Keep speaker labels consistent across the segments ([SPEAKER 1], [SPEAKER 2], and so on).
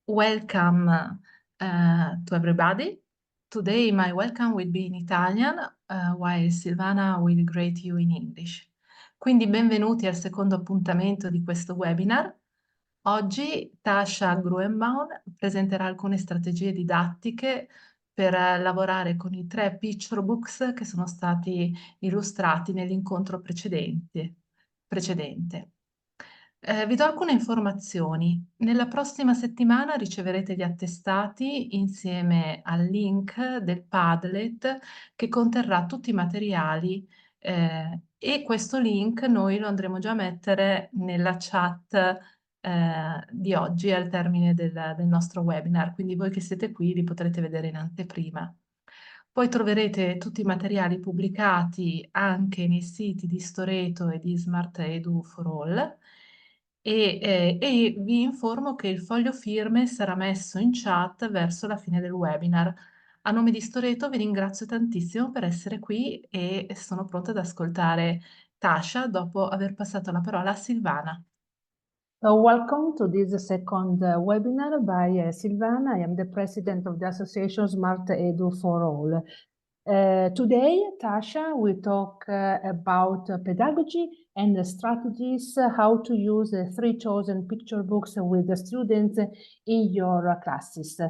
[SPEAKER 1] Welcome to everybody. Today my welcome will be in Italian, while Silvana will greet you in English. Quindi benvenuti al secondo appuntamento di questo webinar. Oggi Tatia Gruenbaum presenterà alcune strategie didattiche per lavorare con i 3 Picturebooks che sono stati illustrati nell'incontro precedente. Vi do alcune informazioni. Nella prossima settimana riceverete gli attestati insieme al link del Padlet che conterrà tutti i materiali e questo link noi lo andremo già a mettere nella chat di oggi al termine del nostro webinar, quindi voi che siete qui li potrete vedere in anteprima. Poi troverete tutti i materiali pubblicati anche nei siti di Storeto e di Smart Edu for All e vi informo che il foglio firme sarà messo in chat verso la fine del webinar. A nome di Storeto vi ringrazio tantissimo per essere qui e sono pronta ad ascoltare Tatia dopo aver passato la parola a Silvana.
[SPEAKER 2] Welcome to this second webinar by Silvana. I am the president of the association Smart Edu for All. Today, Tatia will talk about pedagogy and the strategies, how to use the 3 chosen picture books with the students in your classes.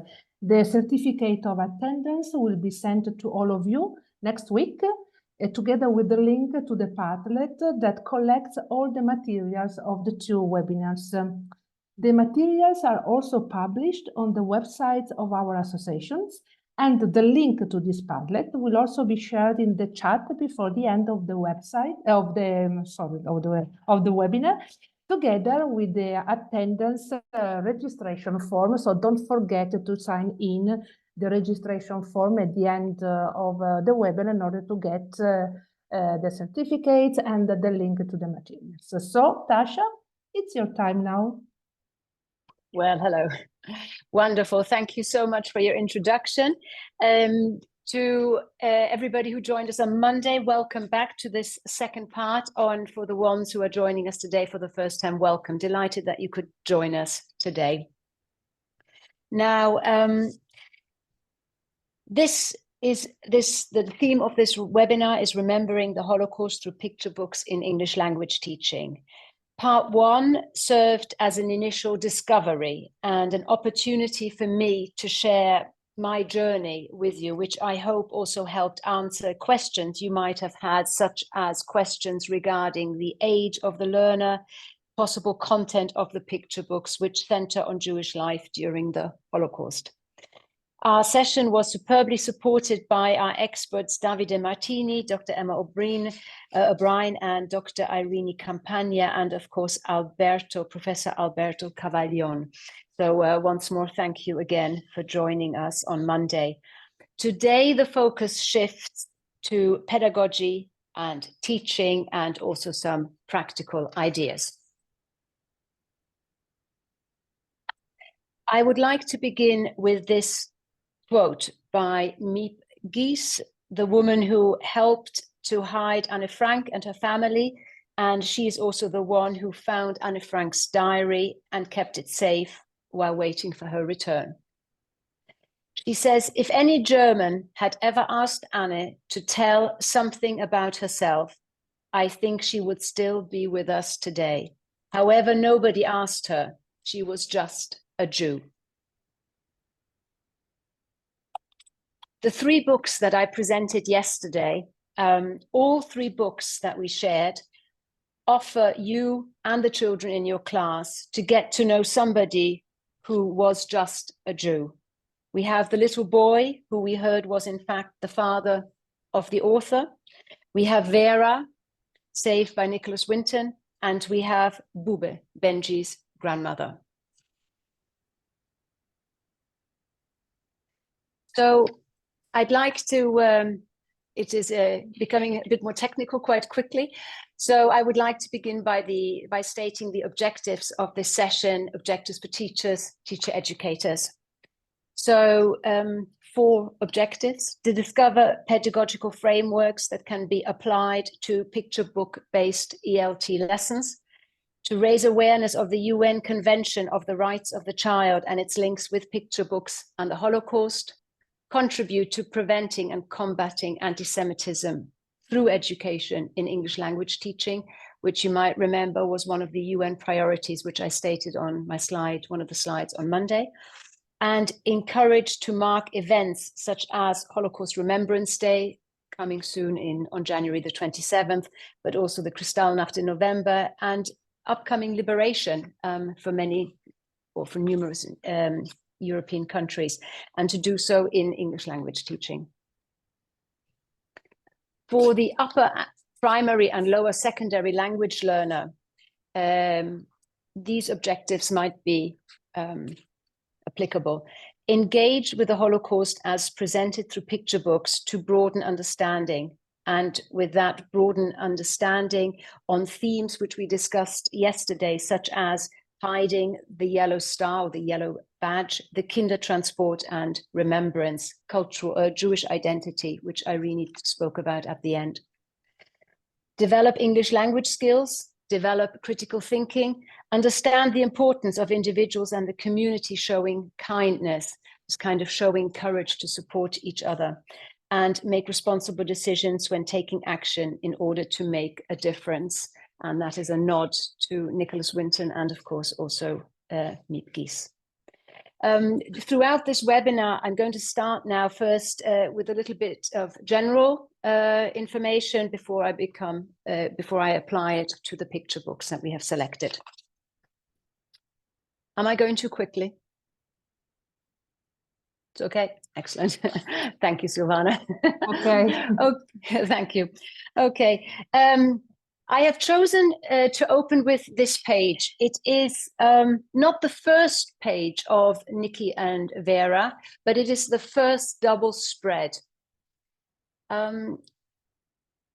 [SPEAKER 2] The certificate of attendance will be sent to all of you next week, together with the link to the Padlet that collects all the materials of the 2 webinars. The materials are also published on the websites of our associations, and the link to this Padlet will also be shared in the chat before the end of the webinar, together with the attendance registration form. So don't forget to sign in the registration form at the end of the webinar in order to get the certificates and the link to the materials. So, Tatia, it's your time now.
[SPEAKER 3] Well, hello. Wonderful. Thank you so much for your introduction. To everybody who joined us on Monday, welcome back to this second part for the ones who are joining us today for the first time, welcome. Delighted that you could join us today. Now, the theme of this webinar is Remembering the Holocaust through Picture Books in English Language Teaching. Part 1 served as an initial discovery and an opportunity for me to share my journey with you, which I hope also helped answer questions you might have had, such as questions regarding the age of the learner, possible content of the picture books, which center on Jewish life during the Holocaust. Our session was superbly supported by our experts, Davide Martini, Dr. Emma O'Brien, and Dr. Irene Campagna, and of course, Professor Alberto Cavaglione. So once more, thank you again for joining us on Monday. Today, the focus shifts to pedagogy and teaching and also some practical ideas. I would like to begin with this quote by Miep Gies, the woman who helped to hide Anne Frank and her family, and she is also the one who found Anne Frank's diary and kept it safe while waiting for her return. She says, if any German had ever asked Anne to tell something about herself, I think she would still be with us today. However, nobody asked her. She was just a Jew. The 3 books that I presented yesterday, all 3 books that we shared, offer you and the children in your class to get to know somebody who was just a Jew. We have the little boy who we heard was in fact the father of the author. We have Vera, saved by Nicholas Winton, and we have Bube, Benji's grandmother. So I'd like to, it is becoming a bit more technical quite quickly. So I would like to begin by stating the objectives of this session, objectives for teachers, teacher educators. So 4 objectives: to discover pedagogical frameworks that can be applied to picture book-based ELT lessons, to raise awareness of the UN Convention of the Rights of the Child and its links with picture books and the Holocaust, contribute to preventing and combating anti-Semitism through education in English language teaching, which you might remember was one of the UN priorities, which I stated on my slide, one of the slides on Monday, and encourage to mark events such as Holocaust Remembrance Day, coming soon on January the 27th, but also the Kristallnacht in November, and upcoming liberation for many, or for numerous European countries, and to do so in English language teaching. For the upper primary and lower secondary language learner, these objectives might be applicable. Engage with the Holocaust as presented through picture books to broaden understanding, and with that broaden understanding on themes which we discussed yesterday, such as hiding, the yellow star or the yellow badge, the Kindertransport and remembrance, cultural Jewish identity, which Irene spoke about at the end. Develop English language skills, develop critical thinking, understand the importance of individuals and the community showing kindness, this kind of showing courage to support each other, and make responsible decisions when taking action in order to make a difference. And that is a nod to Nicholas Winton and, of course, also Miep Gies. Throughout this webinar, I'm going to start now first with a little bit of general information before I apply it to the picture books that we have selected. Am I going too quickly? It's okay, excellent. Thank you, Silvana.
[SPEAKER 2] Okay.
[SPEAKER 3] Okay, thank you. Okay. I have chosen to open with this page. It is not the first page of Nikki and Vera, but it is the first double spread.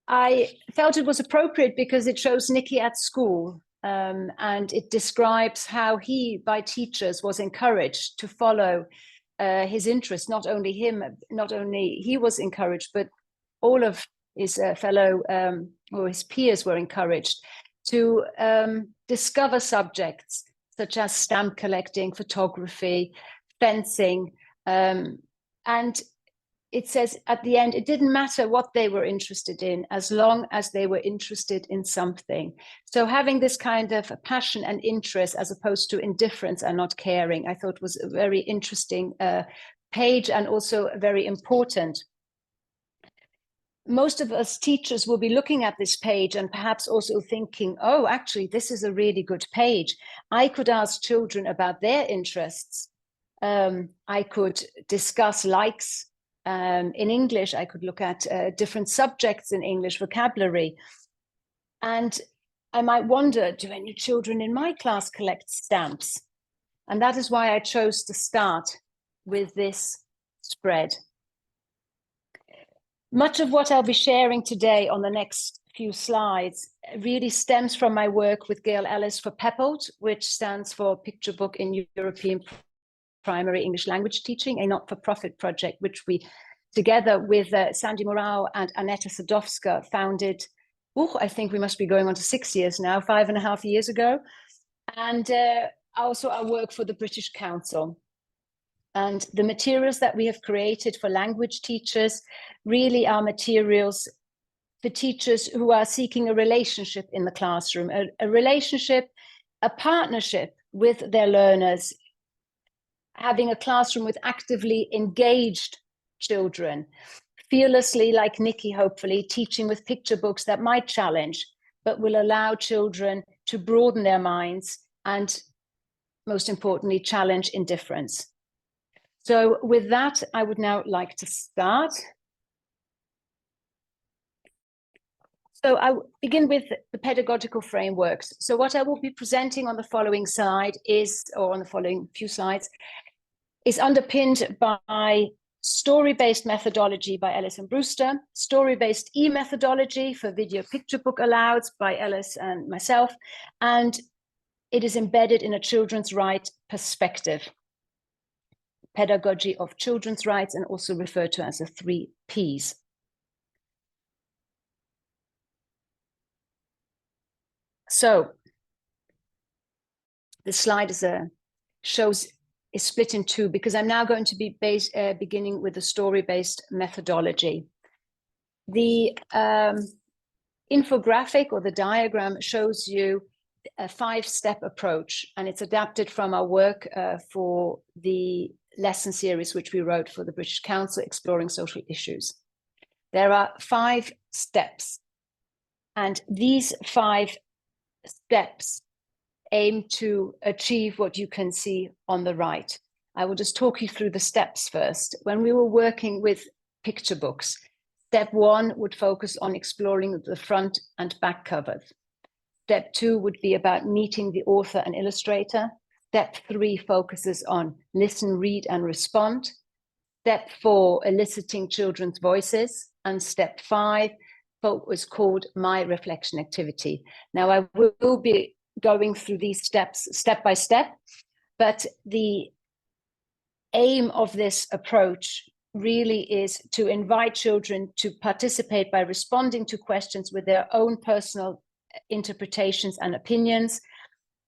[SPEAKER 3] I felt it was appropriate because it shows Nikki at school, and it describes how he, by teachers, was encouraged to follow his interest. Not only he was encouraged, but all of his fellow or his peers were encouraged to discover subjects such as stamp collecting, photography, fencing, and it says at the end, it didn't matter what they were interested in, as long as they were interested in something. So having this kind of passion and interest, as opposed to indifference and not caring, I thought was a very interesting page, and also very important. Most of us teachers will be looking at this page and perhaps also thinking, oh, actually, this is a really good page. I could ask children about their interests. I could discuss likes in English. I could look at different subjects in English, vocabulary. And I might wonder, do any children in my class collect stamps? And that is why I chose to start with this spread. Much of what I'll be sharing today on the next few slides really stems from my work with Gail Ellis for PEPOT, which stands for Picture Book in European Primary English Language Teaching, a not-for-profit project, which we, together with Sandy Morau and Aneta Sadowska, founded, I think we must be going on to 6 years now, 5.5 years ago. And also our work for the British Council. And the materials that we have created for language teachers really are materials for teachers who are seeking a relationship in the classroom, a relationship, a partnership with their learners, having a classroom with actively engaged children, fearlessly, like Nikki, hopefully, teaching with picture books that might challenge, but will allow children to broaden their minds and, most importantly, challenge indifference. So with that, I would now like to start. So I begin with the pedagogical frameworks. So what I will be presenting on the following slide is, or on the following few slides, is underpinned by story-based methodology by Ellis and Brewster, story-based e-methodology for video picture book alouds by Ellis and myself, and it is embedded in a children's right perspective. Pedagogy of children's rights, and also referred to as the 3 Ps. So the slide is split in two, because I'm now going to be beginning with the story-based methodology. The infographic or the diagram shows you a 5-step approach, and it's adapted from our work for the lesson series which we wrote for the British Council, Exploring Social Issues. There are 5 steps, and these 5 steps aim to achieve what you can see on the right. I will just talk you through the steps first. When we were working with picture books, step 1 would focus on exploring the front and back covers. Step 2 would be about meeting the author and illustrator. Step 3 focuses on listen, read, and respond. Step 4, eliciting children's voices. And step 5 was called My Reflection Activity. Now, I will be going through these steps step by step, but the aim of this approach really is to invite children to participate by responding to questions with their own personal interpretations and opinions,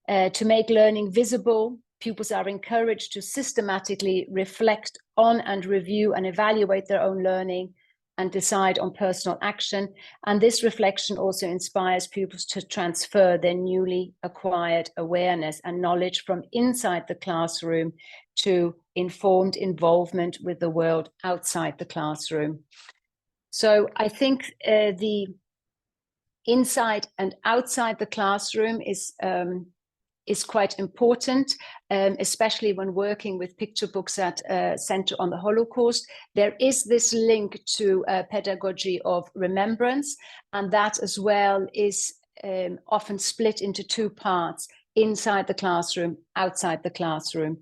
[SPEAKER 3] to make learning visible. Pupils are encouraged to systematically reflect on and review and evaluate their own learning and decide on personal action. And this reflection also inspires pupils to transfer their newly acquired awareness and knowledge from inside the classroom to informed involvement with the world outside the classroom. So I think the inside and outside the classroom is quite important, especially when working with picture books at Center on the Holocaust. There is this link to Pedagogy of Remembrance, and that as well is often split into 2 parts: inside the classroom, outside the classroom.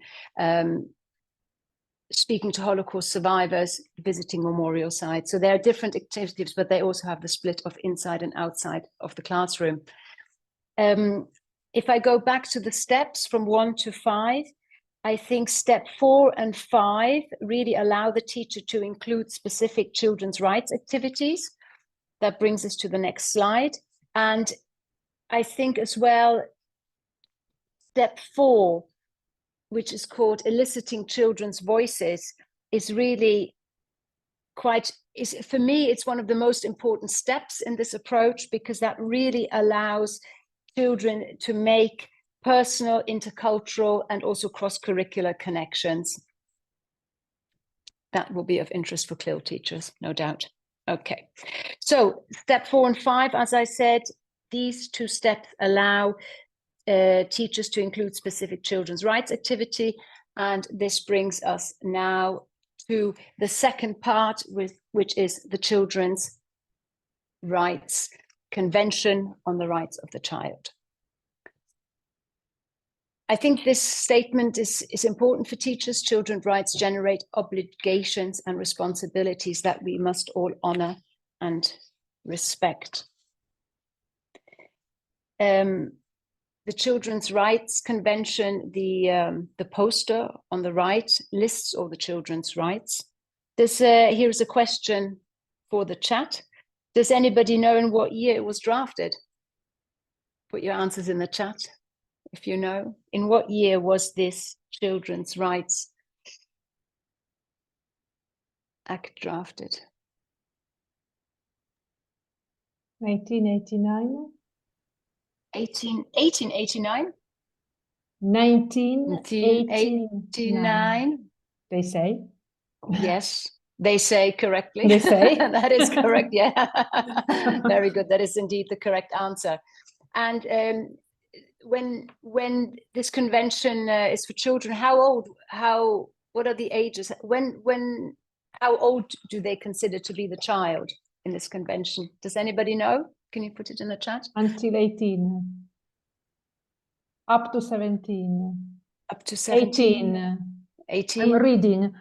[SPEAKER 3] Speaking to Holocaust survivors, visiting memorial sites. So there are different activities, but they also have the split of inside and outside of the classroom. If I go back to the steps from 1 to 5, I think step 4 and 5 really allow the teacher to include specific children's rights activities. That brings us to the next slide. And I think as well, step 4, which is called eliciting children's voices, is really for me, it's one of the most important steps in this approach, because that really allows children to make personal, intercultural, and also cross-curricular connections. That will be of interest for CLIL teachers, no doubt. Okay, so step 4 and 5, as I said, these 2 steps allow teachers to include specific children's rights activity. And this brings us now to the second part, which is the Children's Rights Convention on the Rights of the Child. I think this statement is important for teachers. Children's rights generate obligations and responsibilities that we must all honor and respect. The Children's Rights Convention, the poster on the right lists all the children's rights. Here's a question for the chat. Does anybody know in what year it was drafted? Put your answers in the chat if you know. In what year was this Children's Rights Act drafted?
[SPEAKER 2] 1989.
[SPEAKER 3] 1889?
[SPEAKER 2] 1989. They say.
[SPEAKER 3] Yes, they say correctly.
[SPEAKER 2] They say.
[SPEAKER 3] That is correct, yeah. Very good, that is indeed the correct answer. And when this convention is for children, what are the ages? How old do they consider to be the child in this convention? Does anybody know? Can you put it in the chat?
[SPEAKER 2] Until 18. Up to 17.
[SPEAKER 3] Up to 17. 18.
[SPEAKER 2] I'm reading.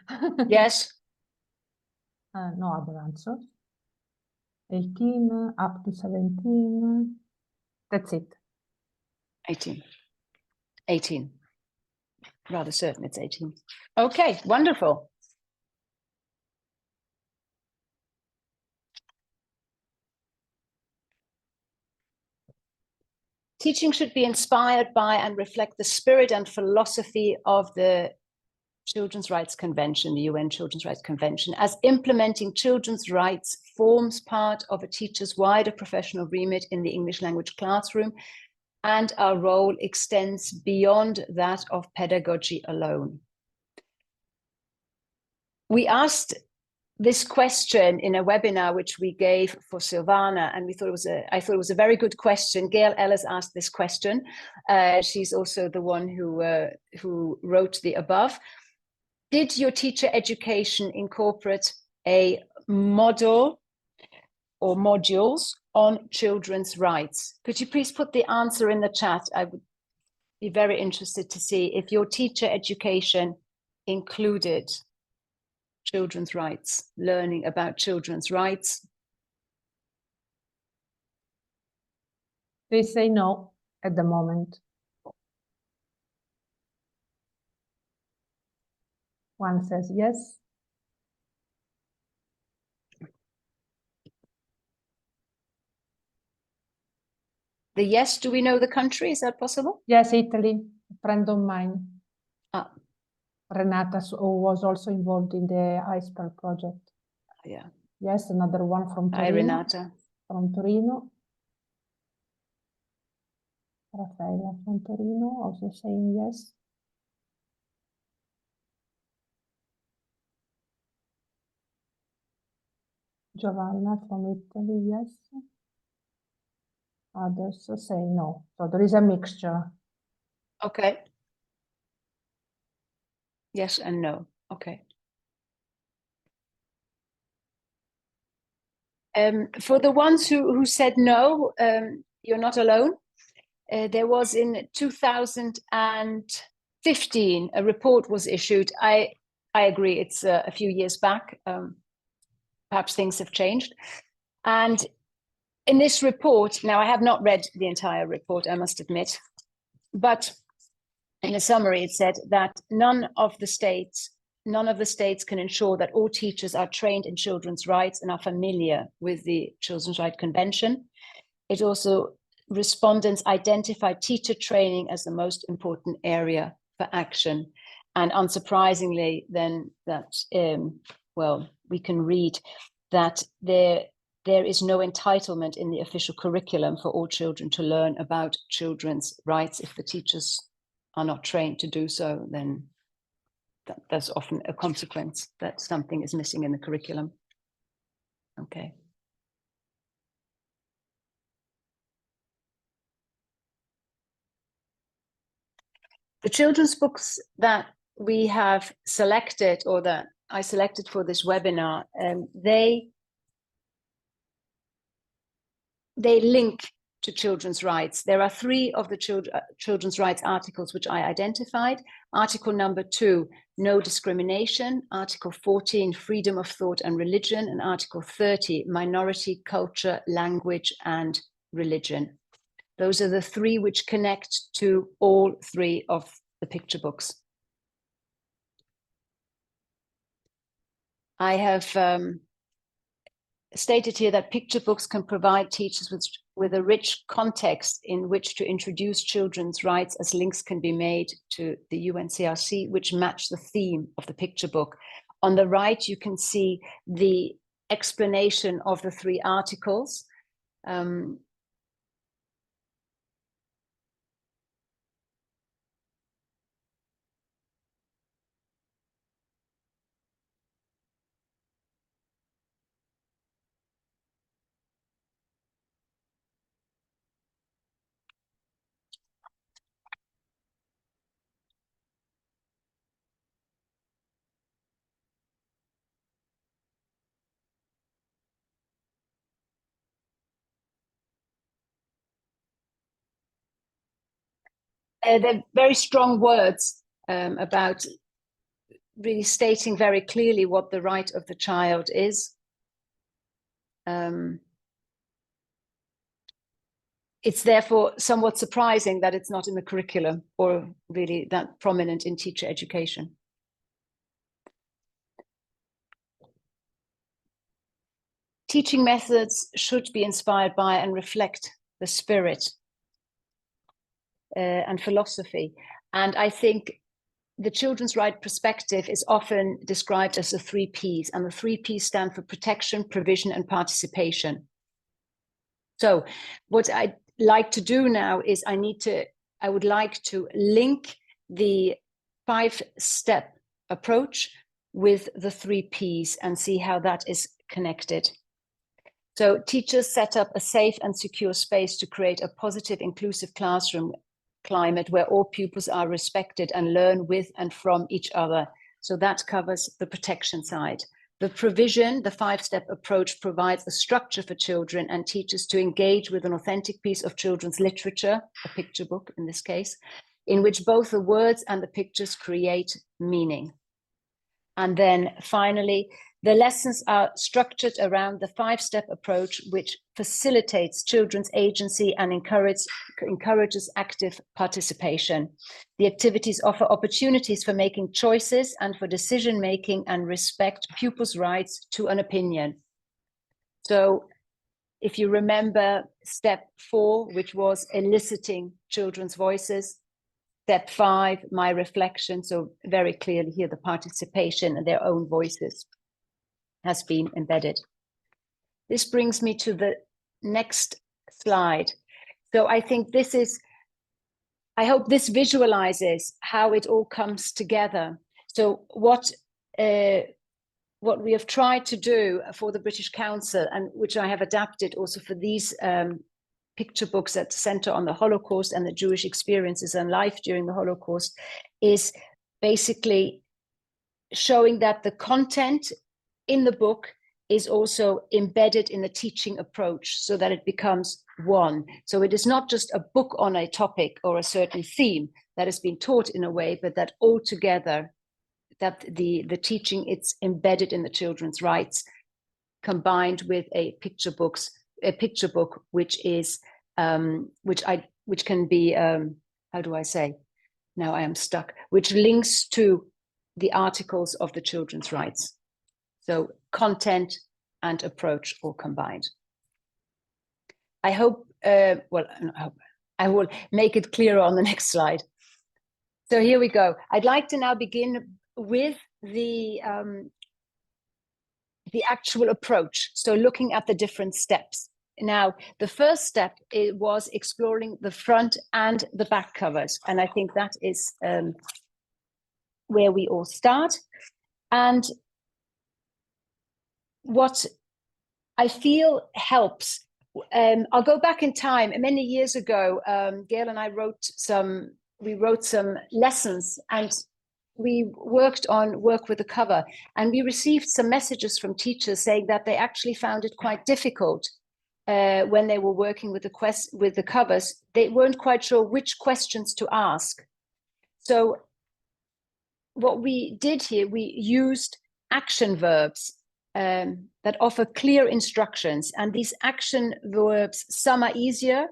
[SPEAKER 3] Yes.
[SPEAKER 2] No other answers. 18, up to 17. That's it.
[SPEAKER 3] 18. 18. Rather certain it's 18. Okay, wonderful. Teaching should be inspired by and reflect the spirit and philosophy of the Children's Rights Convention, the UN Children's Rights Convention, as implementing children's rights forms part of a teacher's wider professional remit in the English language classroom, and our role extends beyond that of pedagogy alone. We asked this question in a webinar which we gave for Silvana, and I thought it was a very good question. Gail Ellis asked this question. She's also the one who wrote the above. Did your teacher education incorporate a model or modules on children's rights? Could you please put the answer in the chat? I would be very interested to see if your teacher education included children's rights, learning about children's rights.
[SPEAKER 2] They say no at the moment. One says yes.
[SPEAKER 3] The yes, do we know the country? Is that possible?
[SPEAKER 2] Yes, Italy, a friend of mine.
[SPEAKER 3] Ah.
[SPEAKER 2] Renata, who was also involved in the iceberg project.
[SPEAKER 3] Yeah.
[SPEAKER 2] Yes, another one from Torino.
[SPEAKER 3] Hi, Renata.
[SPEAKER 2] From Torino. Raffaella from Torino also saying yes. Giovanna from Italy, yes. Others say no. So there is a mixture.
[SPEAKER 3] Okay. Yes and no. Okay. For the ones who said no, you're not alone. There was in 2015 a report was issued. I agree, it's a few years back. Perhaps things have changed. And in this report, now I have not read the entire report, I must admit, but in a summary, it said that none of the states can ensure that all teachers are trained in children's rights and are familiar with the Children's Rights Convention. It also, respondents identified teacher training as the most important area for action. And unsurprisingly, then that, well, we can read that there is no entitlement in the official curriculum for all children to learn about children's rights. If the teachers are not trained to do so, then that's often a consequence that something is missing in the curriculum. Okay. The children's books that we have selected, or that I selected for this webinar, they link to children's rights. There are 3 of the children's rights articles which I identified. Article number 2, no discrimination. Article 14, freedom of thought and religion. And Article 30, minority, culture, language, and religion. Those are the 3 which connect to all 3 of the picture books. I have stated here that picture books can provide teachers with a rich context in which to introduce children's rights, as links can be made to the UNCRC, which match the theme of the picture book. On the right, you can see the explanation of the 3 articles. They're very strong words about really stating very clearly what the right of the child is. It's therefore somewhat surprising that it's not in the curriculum or really that prominent in teacher education. Teaching methods should be inspired by and reflect the spirit and philosophy. And I think the children's right perspective is often described as the 3 Ps, and the 3 Ps stand for protection, provision, and participation. So what I'd like to do now is I would like to link the 5-step approach with the 3 Ps and see how that is connected. So teachers set up a safe and secure space to create a positive, inclusive classroom climate where all pupils are respected and learn with and from each other. So that covers the protection side. The provision, the 5-step approach, provides a structure for children and teachers to engage with an authentic piece of children's literature, a picture book in this case, in which both the words and the pictures create meaning. And then finally, the lessons are structured around the 5-step approach, which facilitates children's agency and encourages active participation. The activities offer opportunities for making choices and for decision-making and respect pupils' rights to an opinion. So if you remember step 4, which was eliciting children's voices, step 5, my reflection, so very clearly here the participation and their own voices has been embedded. This brings me to the next slide. So I think I hope this visualizes how it all comes together. So what we have tried to do for the British Council, and which I have adapted also for these picture books that center on the Holocaust and the Jewish experiences and life during the Holocaust, is basically showing that the content in the book is also embedded in the teaching approach so that it becomes one. So it is not just a book on a topic or a certain theme that has been taught in a way, but that altogether, that the teaching, it's embedded in the children's rights, combined with a picture book, which is which can be how do I say? Now I am stuck. Which links to the articles of the children's rights. So content and approach all combined. I hope, I will make it clearer on the next slide. So here we go. I'd like to now begin with the actual approach. So looking at the different steps. Now, the first step was exploring the front and the back covers. And I think that is where we all start. And what I feel helps, I'll go back in time. Many years ago, Gail and I wrote some lessons, and we worked on work with the cover, and we received some messages from teachers saying that they actually found it quite difficult when they were working with the covers. They weren't quite sure which questions to ask. So what we did here, we used action verbs that offer clear instructions. And these action verbs, some are easier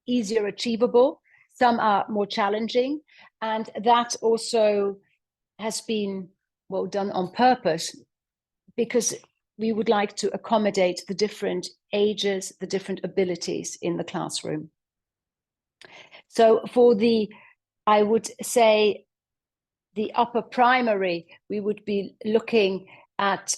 [SPEAKER 3] achievable, some are more challenging. And that also has been, well, done on purpose, because we would like to accommodate the different ages, the different abilities in the classroom. So for I would say, the upper primary, we would be looking at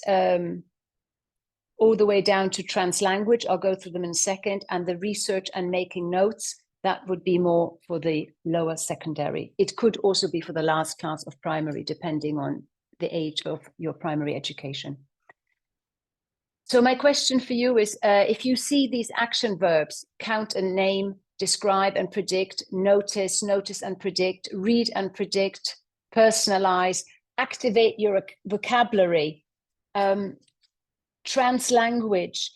[SPEAKER 3] all the way down to translanguage. I'll go through them in a second. And the research and making notes, that would be more for the lower secondary. It could also be for the last class of primary, depending on the age of your primary education. So my question for you is, if you see these action verbs, count and name, describe and predict, notice and predict, read and predict, personalize, activate your vocabulary, translanguage,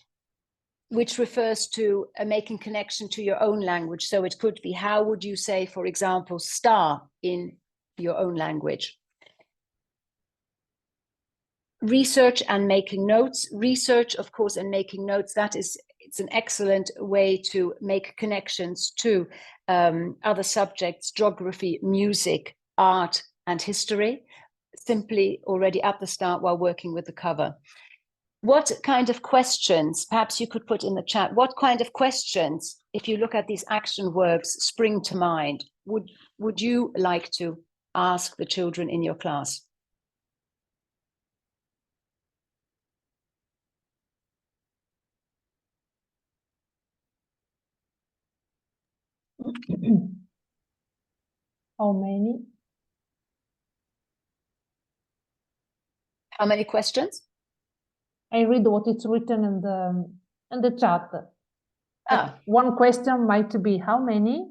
[SPEAKER 3] which refers to making connection to your own language. So it could be, how would you say, for example, star in your own language? Research and making notes. Research, of course, and making notes, it's an excellent way to make connections to other subjects, geography, music, art, and history, simply already at the start while working with the cover. What kind of questions, perhaps you could put in the chat, what kind of questions, if you look at these action verbs, spring to mind? would you like to ask the children in your class?
[SPEAKER 2] How many?
[SPEAKER 3] How many questions?
[SPEAKER 2] I read what is written in the chat.
[SPEAKER 3] Ah.
[SPEAKER 2] One question might be how many?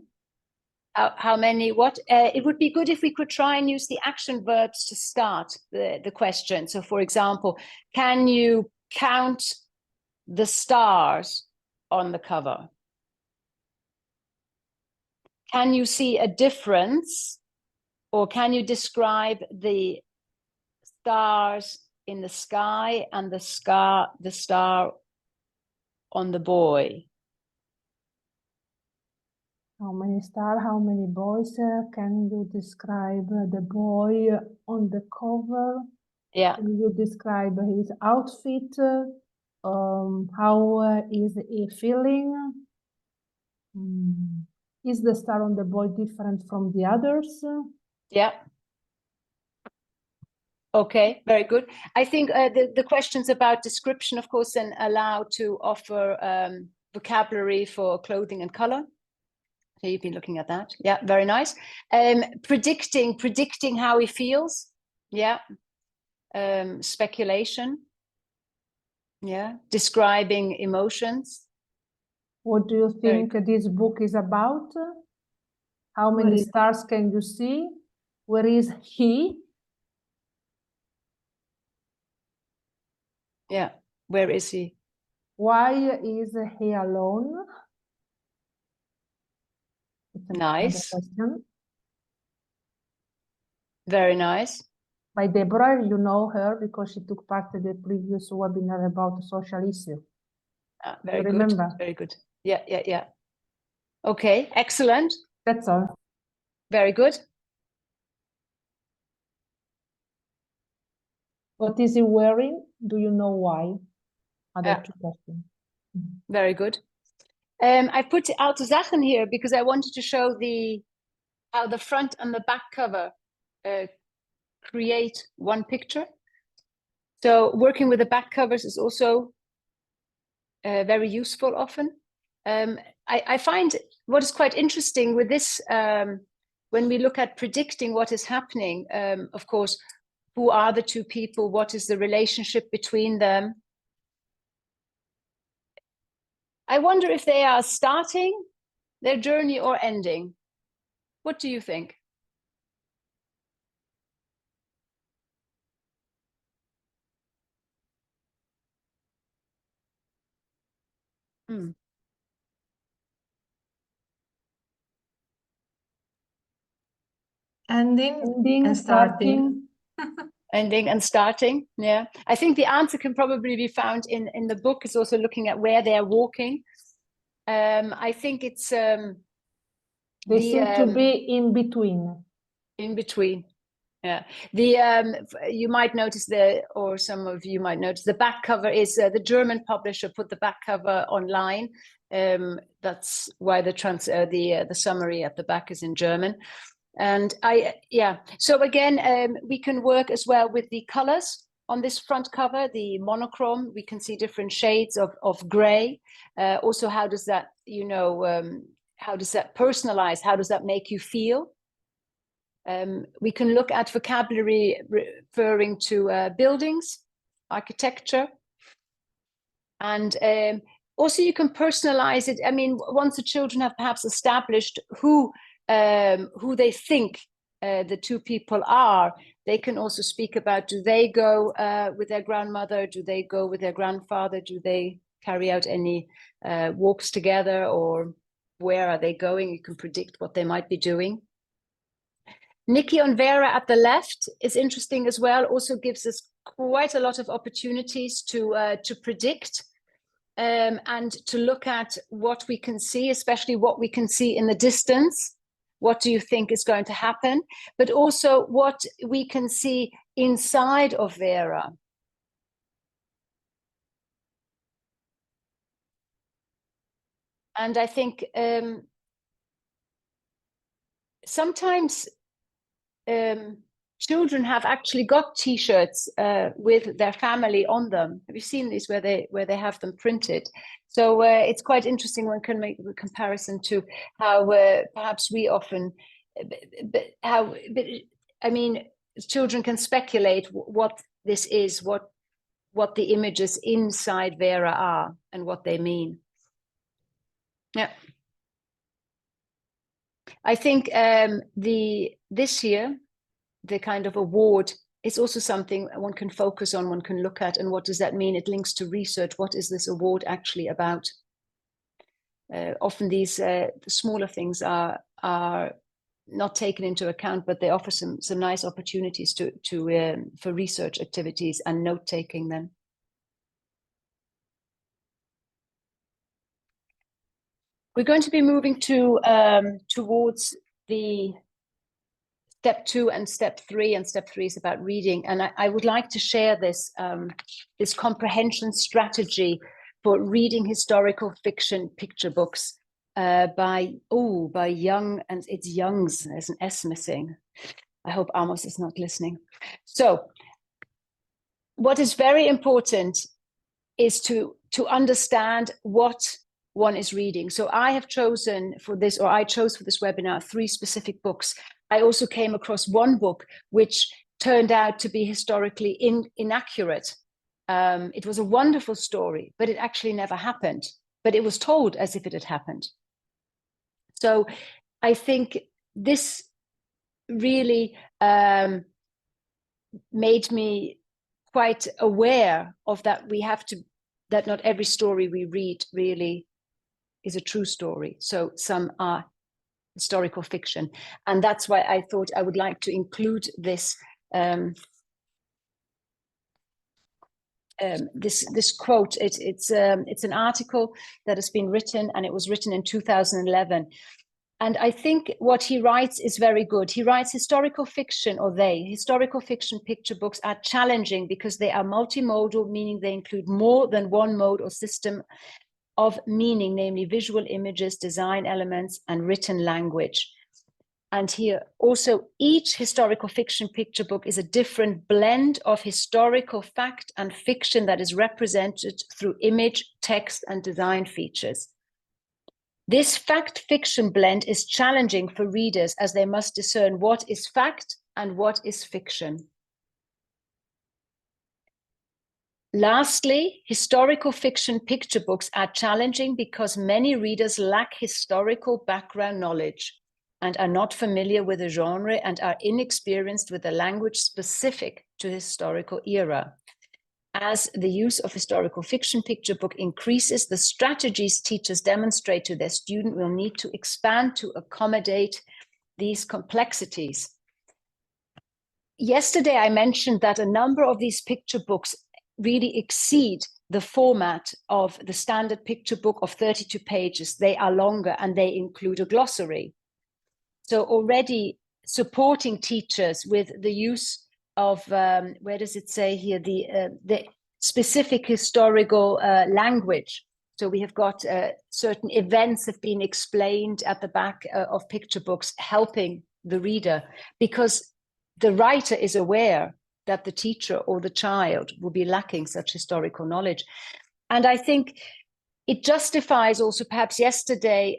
[SPEAKER 3] How many? What? It would be good if we could try and use the action verbs to start the question. So, for example, can you count the stars on the cover? Can you see a difference, or can you describe the stars in the sky and the star on the boy?
[SPEAKER 2] How many stars, how many boys? Can you describe the boy on the cover?
[SPEAKER 3] Yeah.
[SPEAKER 2] Can you describe his outfit? How is he feeling? Is the star on the boy different from the others?
[SPEAKER 3] Yeah. Okay, very good. I think the questions about description, of course, then allow to offer vocabulary for clothing and color. So you've been looking at that. Yeah, very nice. Predicting how he feels. Yeah. Speculation. Yeah. Describing emotions.
[SPEAKER 2] What do you think this book is about? How many stars can you see? Where is he?
[SPEAKER 3] Yeah. Where is he?
[SPEAKER 2] Why is he alone?
[SPEAKER 3] Nice.
[SPEAKER 2] Question.
[SPEAKER 3] Very nice.
[SPEAKER 2] By Deborah, you know her because she took part in the previous webinar about social issue.
[SPEAKER 3] Very good.
[SPEAKER 2] Remember?
[SPEAKER 3] Very good. Yeah, yeah, yeah. Okay, excellent.
[SPEAKER 2] That's all.
[SPEAKER 3] Very good.
[SPEAKER 2] What is he wearing? Do you know why? Other two questions.
[SPEAKER 3] Very good. I put alte Sachen here because I wanted to show how the front and the back cover create one picture. So working with the back covers is also very useful often. I find what is quite interesting with this, when we look at predicting what is happening, of course, who are the two people? What is the relationship between them? I wonder if they are starting their journey or ending. What do you think?
[SPEAKER 1] Ending and starting.
[SPEAKER 3] Ending and starting. Yeah, I think the answer can probably be found in the book. It's also looking at where they are walking. I think it's
[SPEAKER 2] they seem to be in between.
[SPEAKER 3] In between. Yeah, you might notice or some of you might notice the back cover is the German publisher put the back cover online. That's why the summary at the back is in German. And so again, we can work as well with the colors on this front cover, the monochrome. We can see different shades of gray. Also, how does that, how does that personalize? How does that make you feel? We can look at vocabulary referring to buildings, architecture, and also you can personalize it. I mean, once the children have perhaps established who they think the two people are, they can also speak about, do they go with their grandmother? Do they go with their grandfather? Do they carry out any walks together, or where are they going? You can predict what they might be doing. Nikki and Vera at the left is interesting as well, also gives us quite a lot of opportunities to predict and to look at what we can see, especially what we can see in the distance. What do you think is going to happen? But also what we can see inside of Vera. And I think sometimes children have actually got T-shirts with their family on them. Have you seen these where they have them printed? So it's quite interesting. One can make a comparison to how perhaps we often, I mean, children can speculate what this is, what the images inside Vera are and what they mean. Yeah. I think this year, the kind of award is also something one can focus on, one can look at, and what does that mean? It links to research. What is this award actually about? Often these smaller things are not taken into account, but they offer some nice opportunities for research activities and note taking then. We're going to be moving to towards the step 2 and step 3, and step 3 is about reading. And I would like to share this this comprehension strategy for reading historical fiction picture books by Young, and it's Young's. There's an S missing. I hope Amos is not listening. So, what is very important is to understand what one is reading. So I have chosen for this, or I chose for this webinar, 3 specific books. I also came across one book which turned out to be historically inaccurate. It was a wonderful story, but it actually never happened. But it was told as if it had happened. So I think this really made me quite aware of that. That not every story we read really is a true story. So some are historical fiction. And that's why I thought I would like to include this this quote. It's an article that has been written, and it was written in 2011. And I think what he writes is very good. He writes historical fiction picture books are challenging because they are multimodal, meaning they include more than one mode or system of meaning, namely visual images, design elements, and written language. And here also, each historical fiction picture book is a different blend of historical fact and fiction that is represented through image, text, and design features. This fact-fiction blend is challenging for readers as they must discern what is fact and what is fiction. Lastly, historical fiction picture books are challenging because many readers lack historical background knowledge and are not familiar with the genre and are inexperienced with the language specific to the historical era. As the use of historical fiction picture book increases, the strategies teachers demonstrate to their student will need to expand to accommodate these complexities. Yesterday, I mentioned that a number of these picture books really exceed the format of the standard picture book of 32 pages. They are longer and they include a glossary. So already supporting teachers with the use of, where does it say here, the specific historical language. So we have got certain events have been explained at the back of picture books, helping the reader, because the writer is aware that the teacher or the child will be lacking such historical knowledge. And I think it justifies also, perhaps yesterday,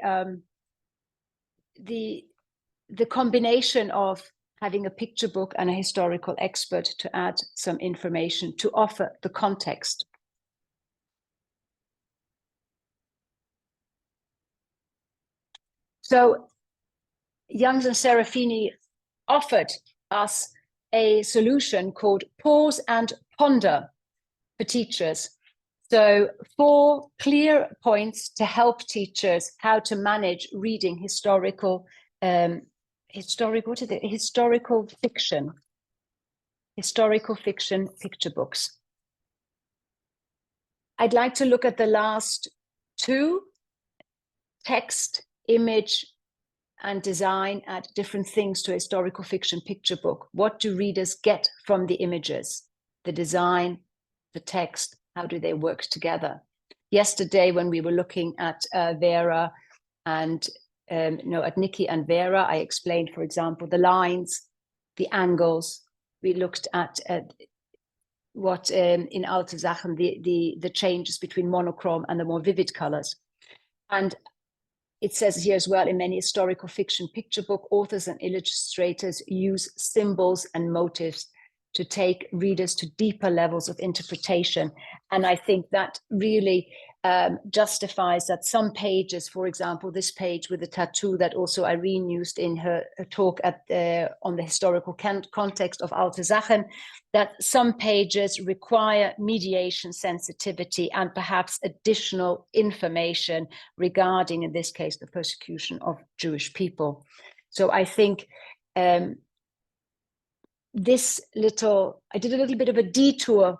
[SPEAKER 3] the combination of having a picture book and a historical expert to add some information, to offer the context. So Youngs and Serafini offered us a solution called Pause and Ponder for teachers. So 4 clear points to help teachers how to manage reading historical fiction picture books. I'd like to look at the last 2, text, image, and design, add different things to a historical fiction picture book. What do readers get from the images, the design, the text? How do they work together? Yesterday, when we were looking at Vera and at Nikki and Vera, I explained, for example, the lines, the angles. We looked at what in Alte Sachen, the changes between monochrome and the more vivid colors. And it says here as well, in many historical fiction picture book, authors and illustrators use symbols and motifs to take readers to deeper levels of interpretation. And I think that really justifies that some pages, for example, this page with the tattoo that also Irene used in her talk on the historical context of Alte Sachen, that some pages require mediation sensitivity and perhaps additional information regarding, in this case, the persecution of Jewish people. So I think I did a little bit of a detour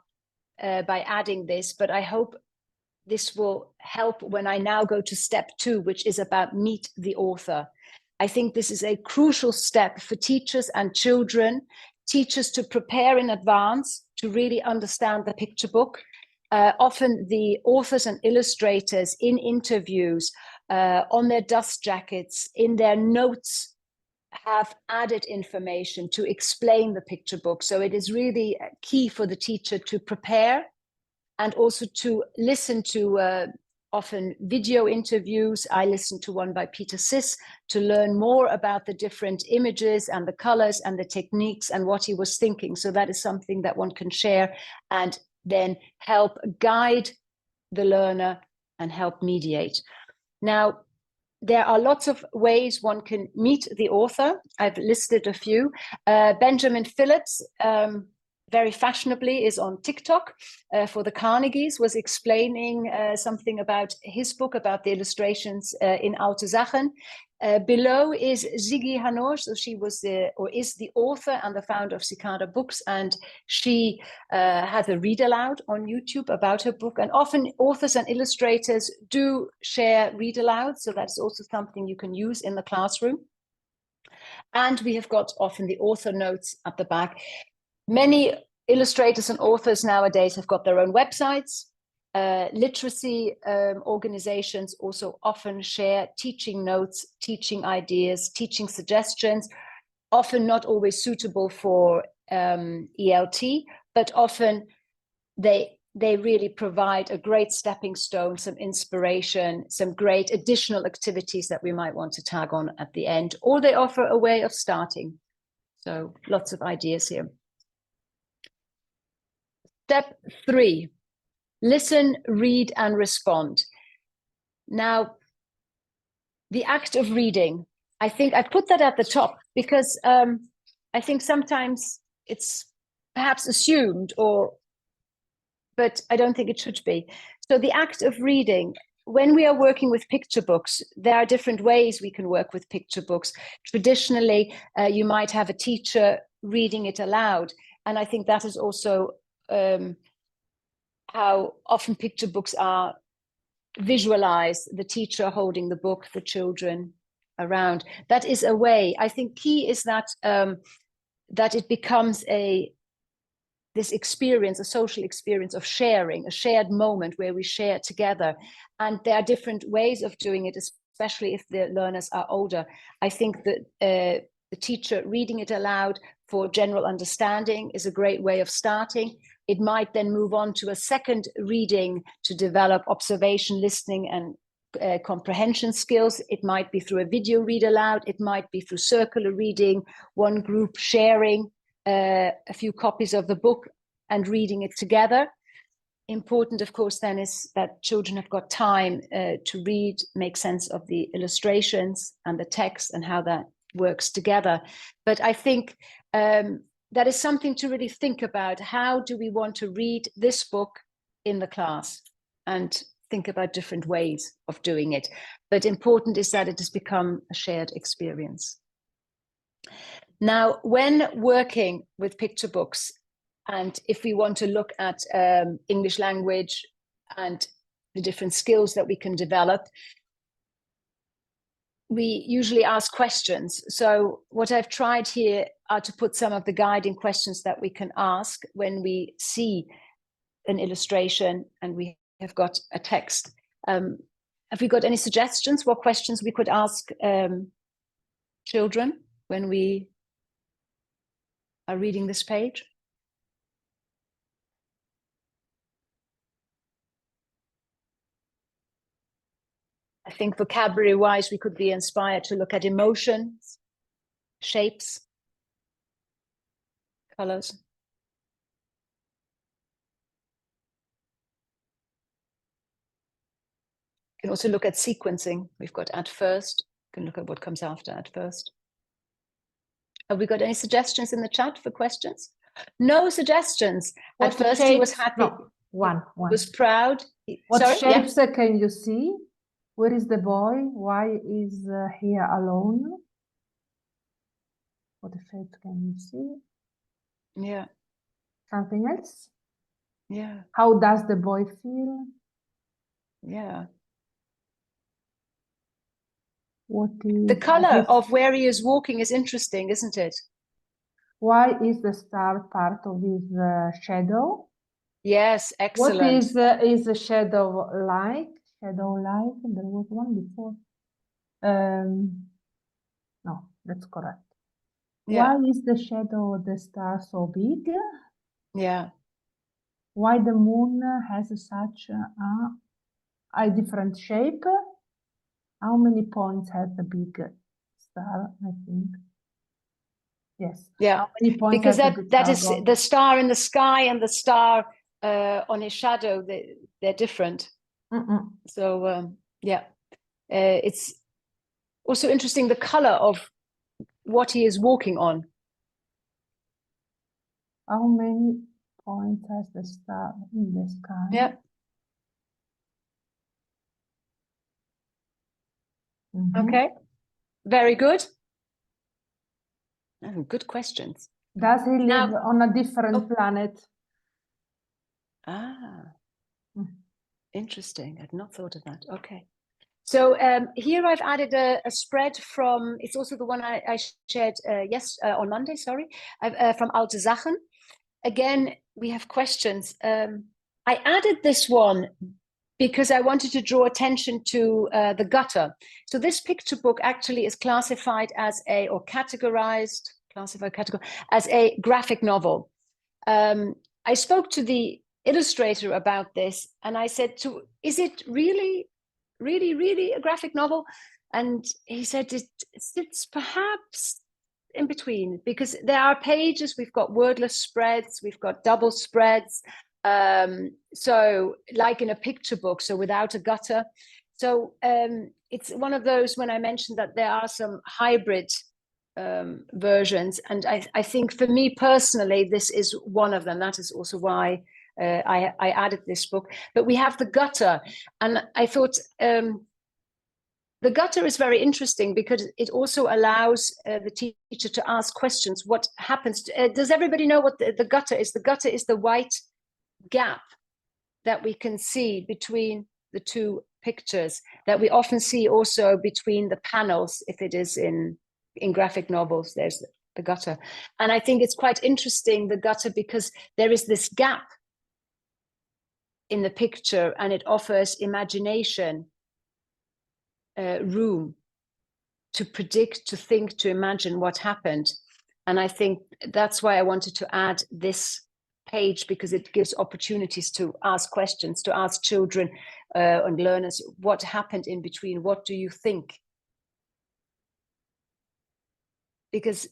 [SPEAKER 3] by adding this, but I hope this will help when I now go to step 2, which is about meet the author. I think this is a crucial step for teachers and children, teachers to prepare in advance to really understand the picture book. Often the authors and illustrators in interviews, on their dust jackets, in their notes, have added information to explain the picture book. So it is really key for the teacher to prepare and also to listen to often video interviews. I listened to one by Peter Siss to learn more about the different images and the colors and the techniques and what he was thinking. So that is something that one can share and then help guide the learner and help mediate. Now, there are lots of ways one can meet the author. I've listed a few. Benjamin Phillips, very fashionably, is on TikTok for the Carnegies, was explaining something about his book, about the illustrations in Alte Sachen. Below is Ziggy Hanor, so she was is the author and the founder of Cicada Books, and she has a read aloud on YouTube about her book. And often authors and illustrators do share read aloud, so that's also something you can use in the classroom. And we have got often the author notes at the back. Many illustrators and authors nowadays have got their own websites. Literacy organizations also often share teaching notes, teaching ideas, teaching suggestions, often not always suitable for ELT, but often they really provide a great stepping stone, some inspiration, some great additional activities that we might want to tag on at the end, or they offer a way of starting. So lots of ideas here. Step 3, listen, read, and respond. Now, the act of reading, I think I put that at the top because I think sometimes it's perhaps assumed, but I don't think it should be. So the act of reading, when we are working with picture books, there are different ways we can work with picture books. Traditionally, you might have a teacher reading it aloud, and I think that is also how often picture books are visualized, the teacher holding the book, the children around. That is a way. I think key is that that it becomes this experience, a social experience of sharing, a shared moment where we share together. And there are different ways of doing it, especially if the learners are older. I think that the teacher reading it aloud for general understanding is a great way of starting. It might then move on to a second reading to develop observation, listening, and comprehension skills. It might be through a video read aloud. It might be through circular reading, one group sharing a few copies of the book and reading it together. Important, of course, then is that children have got time to read, make sense of the illustrations and the text and how that works together. But I think that is something to really think about. How do we want to read this book in the class? And think about different ways of doing it. But important is that it has become a shared experience. Now, when working with picture books, and if we want to look at English language and the different skills that we can develop, we usually ask questions. So what I've tried here are to put some of the guiding questions that we can ask when we see an illustration and we have got a text. Have we got any suggestions? What questions we could ask children when we are reading this page? I think vocabulary-wise, we could be inspired to look at emotions, shapes, colors. You can also look at sequencing. We've got at first. You can look at what comes after at first. Have we got any suggestions in the chat for questions? No suggestions. At first he was happy.
[SPEAKER 2] No, one.
[SPEAKER 3] Was proud.
[SPEAKER 2] What
[SPEAKER 3] Sorry?
[SPEAKER 2] shapes can you see? Where is the boy? Why is here alone? What shape can you see?
[SPEAKER 3] Yeah.
[SPEAKER 2] Something else?
[SPEAKER 3] Yeah.
[SPEAKER 2] How does the boy feel?
[SPEAKER 3] Yeah.
[SPEAKER 2] What is
[SPEAKER 3] the color of where he is walking is interesting, isn't it?
[SPEAKER 2] Why is the star part of his shadow?
[SPEAKER 3] Yes, excellent.
[SPEAKER 2] What is the shadow like? Shadow like? There was one before. No, that's correct.
[SPEAKER 3] Yeah.
[SPEAKER 2] Why is the shadow of the star so big?
[SPEAKER 3] Yeah.
[SPEAKER 2] Why the moon has such a different shape? How many points has the big star? I think. Yes.
[SPEAKER 3] Yeah.
[SPEAKER 2] How many points
[SPEAKER 3] because
[SPEAKER 2] has
[SPEAKER 3] that is the star in the sky and the star on his shadow. They're different. So yeah, it's also interesting the color of what he is walking on.
[SPEAKER 2] How many points has the star in the sky?
[SPEAKER 3] Yeah. Okay. Very good. Oh, good questions.
[SPEAKER 2] Does he live on a different planet?
[SPEAKER 3] Ah, interesting. I'd not thought of that. Okay. So here I've added a spread from, it's also the one I shared on Monday, sorry, from Alte Sachen. Again, we have questions. I added this one because I wanted to draw attention to the gutter. So this picture book actually is classified as as a graphic novel. I spoke to the illustrator about this and I said, is it really a graphic novel? And he said it's perhaps in between, because there are pages, we've got wordless spreads, we've got double spreads, so like in a picture book, so without a gutter. So it's one of those, when I mentioned that there are some hybrid versions, and I think for me personally this is one of them. That is also why I added this book. But we have the gutter, and I thought the gutter is very interesting because it also allows the teacher to ask questions. What happens? Does everybody know what the gutter is? The gutter is the white gap that we can see between the two pictures, that we often see also between the panels. If it is in graphic novels, there's the gutter. And I think it's quite interesting, the gutter, because there is this gap in the picture and it offers imagination room to predict, to think, to imagine what happened. And I think that's why I wanted to add this page, because it gives opportunities to ask questions, to ask children and learners, what happened in between? What do you think? Because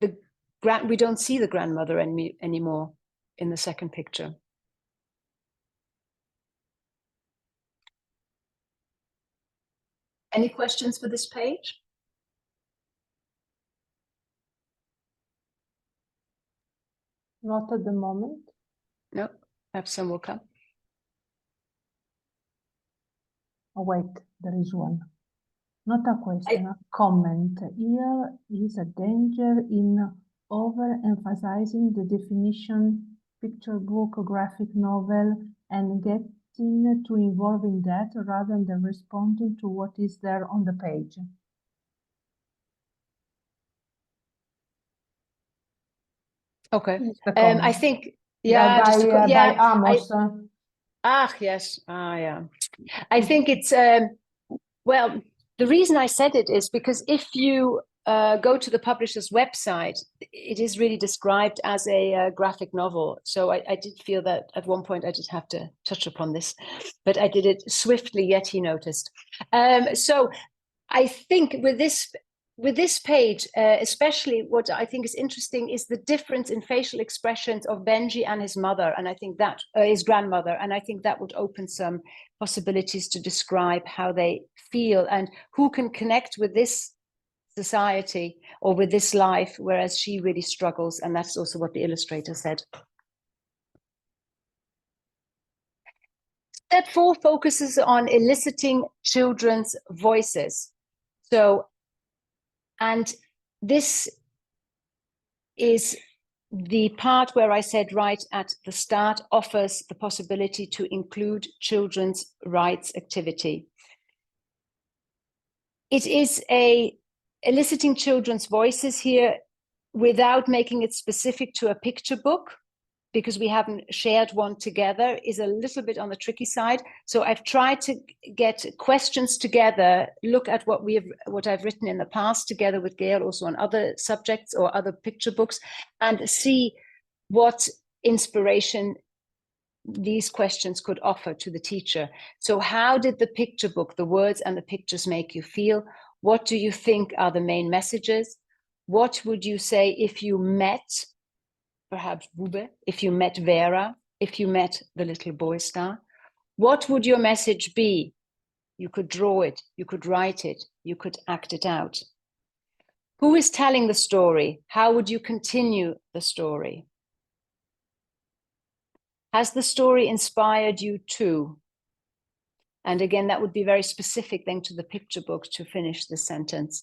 [SPEAKER 3] we don't see the grandmother anymore in the second picture. Any questions for this page?
[SPEAKER 2] Not at the moment.
[SPEAKER 3] No, perhaps some will come.
[SPEAKER 2] Oh, wait, there is one. Not a question, a comment. Here is a danger in overemphasizing the definition picture book, graphic novel, and getting too involved in that rather than responding to what is there on the page.
[SPEAKER 3] Okay. I think, yeah,
[SPEAKER 2] by, by Amos.
[SPEAKER 3] Yes. Yeah. I think it's Well, the reason I said it is because if you go to the publisher's website, it is really described as a graphic novel. So I did feel that at one point I did have to touch upon this, but I did it swiftly, yet he noticed. So I think with this page, especially what I think is interesting is the difference in facial expressions of Benji and his mother, and I think that his grandmother, and I think that would open some possibilities to describe how they feel and who can connect with this society or with this life, whereas she really struggles, and that's also what the illustrator said. Step 4 focuses on eliciting children's voices. So, and this is the part where I said right at the start offers the possibility to include children's rights activity. It is eliciting children's voices here without making it specific to a picture book, because we haven't shared one together, is a little bit on the tricky side. So I've tried to get questions together, look at what I've written in the past together with Gail, also on other subjects or other picture books, and see what inspiration these questions could offer to the teacher. So how did the picture book, the words and the pictures, make you feel? What do you think are the main messages? What would you say if you met, perhaps Bube, if you met Vera, if you met the little boy star? What would your message be? You could draw it, you could write it, you could act it out. Who is telling the story? How would you continue the story? Has the story inspired you too? And again, that would be very specific then to the picture book to finish the sentence.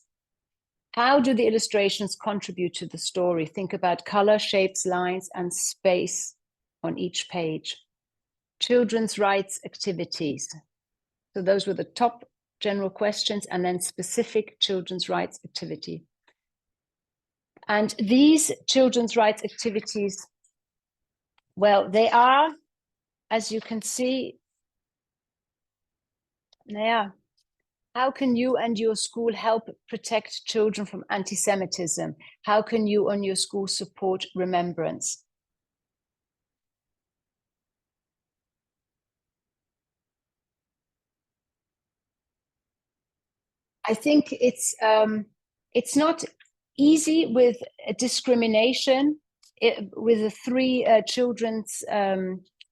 [SPEAKER 3] How do the illustrations contribute to the story? Think about color, shapes, lines, and space on each page. Children's rights activities. So those were the top general questions, and then specific children's rights activity. And these children's rights activities, well, they are, as you can see, yeah. How can you and your school help protect children from antisemitism? How can you and your school support remembrance? I think it's not easy with discrimination, with the 3 children's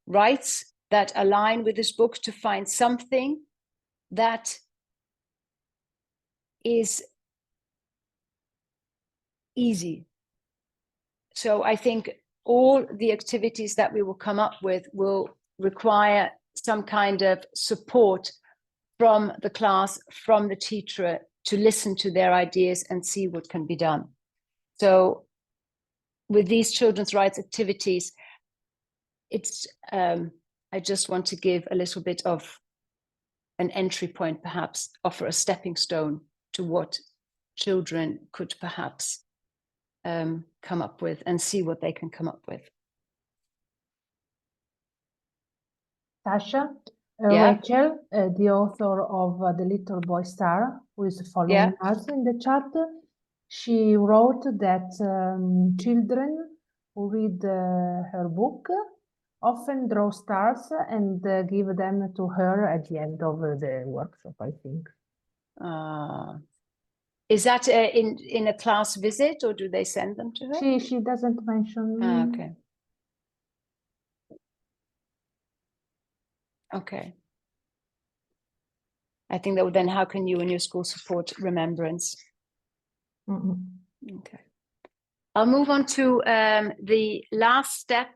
[SPEAKER 3] rights that align with this book, to find something that is easy. So I think all the activities that we will come up with will require some kind of support from the class, from the teacher, to listen to their ideas and see what can be done. So with these children's rights activities, it's I just want to give a little bit of an entry point, perhaps offer a stepping stone to what children could perhaps come up with, and see what they can come up with.
[SPEAKER 2] Tasha,
[SPEAKER 3] Yeah.
[SPEAKER 2] Rachel, the author of The Little Boy Star, who is following us in the chat, she wrote that children who read her book often draw stars and give them to her at the end of the workshop, I think.
[SPEAKER 3] Is that in a class visit, or do they send them to her?
[SPEAKER 2] She doesn't mention.
[SPEAKER 3] Okay. Okay. I think that would then, how can you and your school support remembrance? Okay. I'll move on to the last step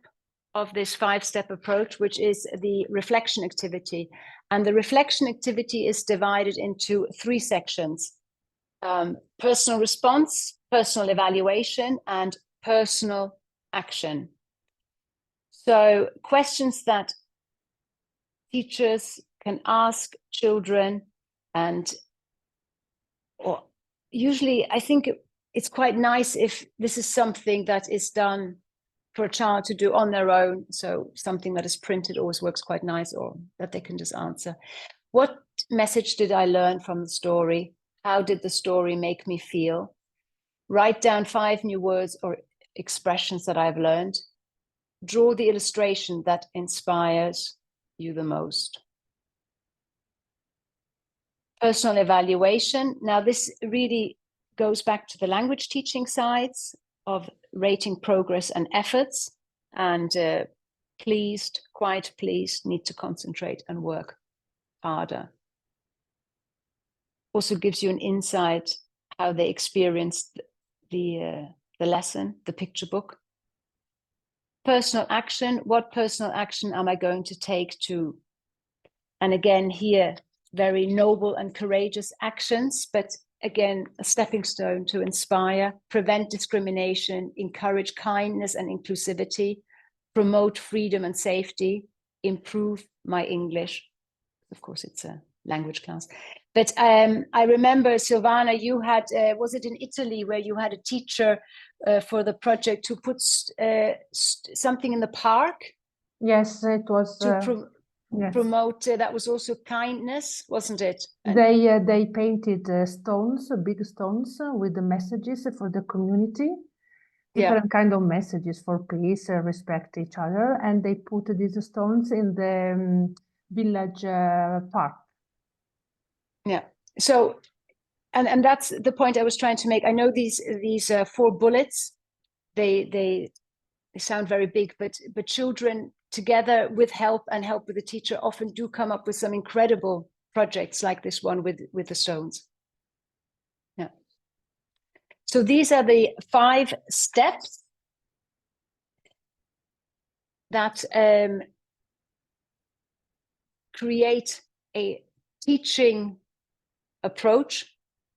[SPEAKER 3] of this 5-step approach, which is the reflection activity. And the reflection activity is divided into 3 sections: personal response, personal evaluation, and personal action. So questions that teachers can ask children, and or usually I think it's quite nice if this is something that is done for a child to do on their own. So something that is printed always works quite nice, or that they can just answer. What message did I learn from the story? How did the story make me feel? Write down 5 new words or expressions that I've learned. Draw the illustration that inspires you the most. Personal evaluation. Now, this really goes back to the language teaching sides of rating progress and efforts, and pleased, quite pleased, need to concentrate and work harder. Also gives you an insight how they experienced the lesson, the picture book. Personal action. What personal action am I going to take to, and again here, very noble and courageous actions, but again, a stepping stone to inspire, prevent discrimination, encourage kindness and inclusivity, promote freedom and safety, improve my English. Of course, it's a language class. But I remember, Silvana, you had, was it in Italy where you had a teacher for the project who put something in the park?
[SPEAKER 2] Yes, it was.
[SPEAKER 3] Yes. Promote, that was also kindness, wasn't it?
[SPEAKER 2] They painted stones, big stones with the messages for the community, different kind of messages for peace, respect each other, and they put these stones in the village park.
[SPEAKER 3] Yeah. So, and that's the point I was trying to make. I know these 4 bullets, they sound very big, but children together with help with the teacher often do come up with some incredible projects like this one with the stones. Yeah. So these are the 5 steps that create a teaching approach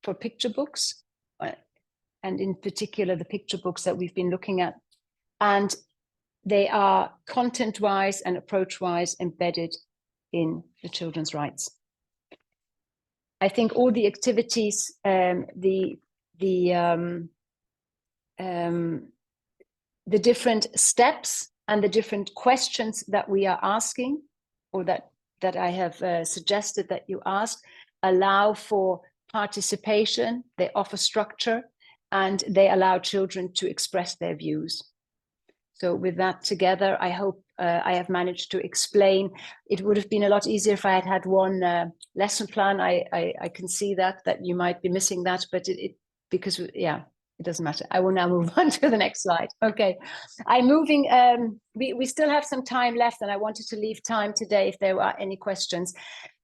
[SPEAKER 3] for picture books, and in particular the picture books that we've been looking at. And they are content-wise and approach-wise embedded in the children's rights. I think all the activities, the different steps and the different questions that we are asking, or that I have suggested that you ask, allow for participation, they offer structure, and they allow children to express their views. So with that together, I hope I have managed to explain. It would have been a lot easier if I had had one lesson plan. I can see that you might be missing that, but because yeah, it doesn't matter. I will now move on to the next slide. Okay, I'm moving. We still have some time left, and I wanted to leave time today if there are any questions.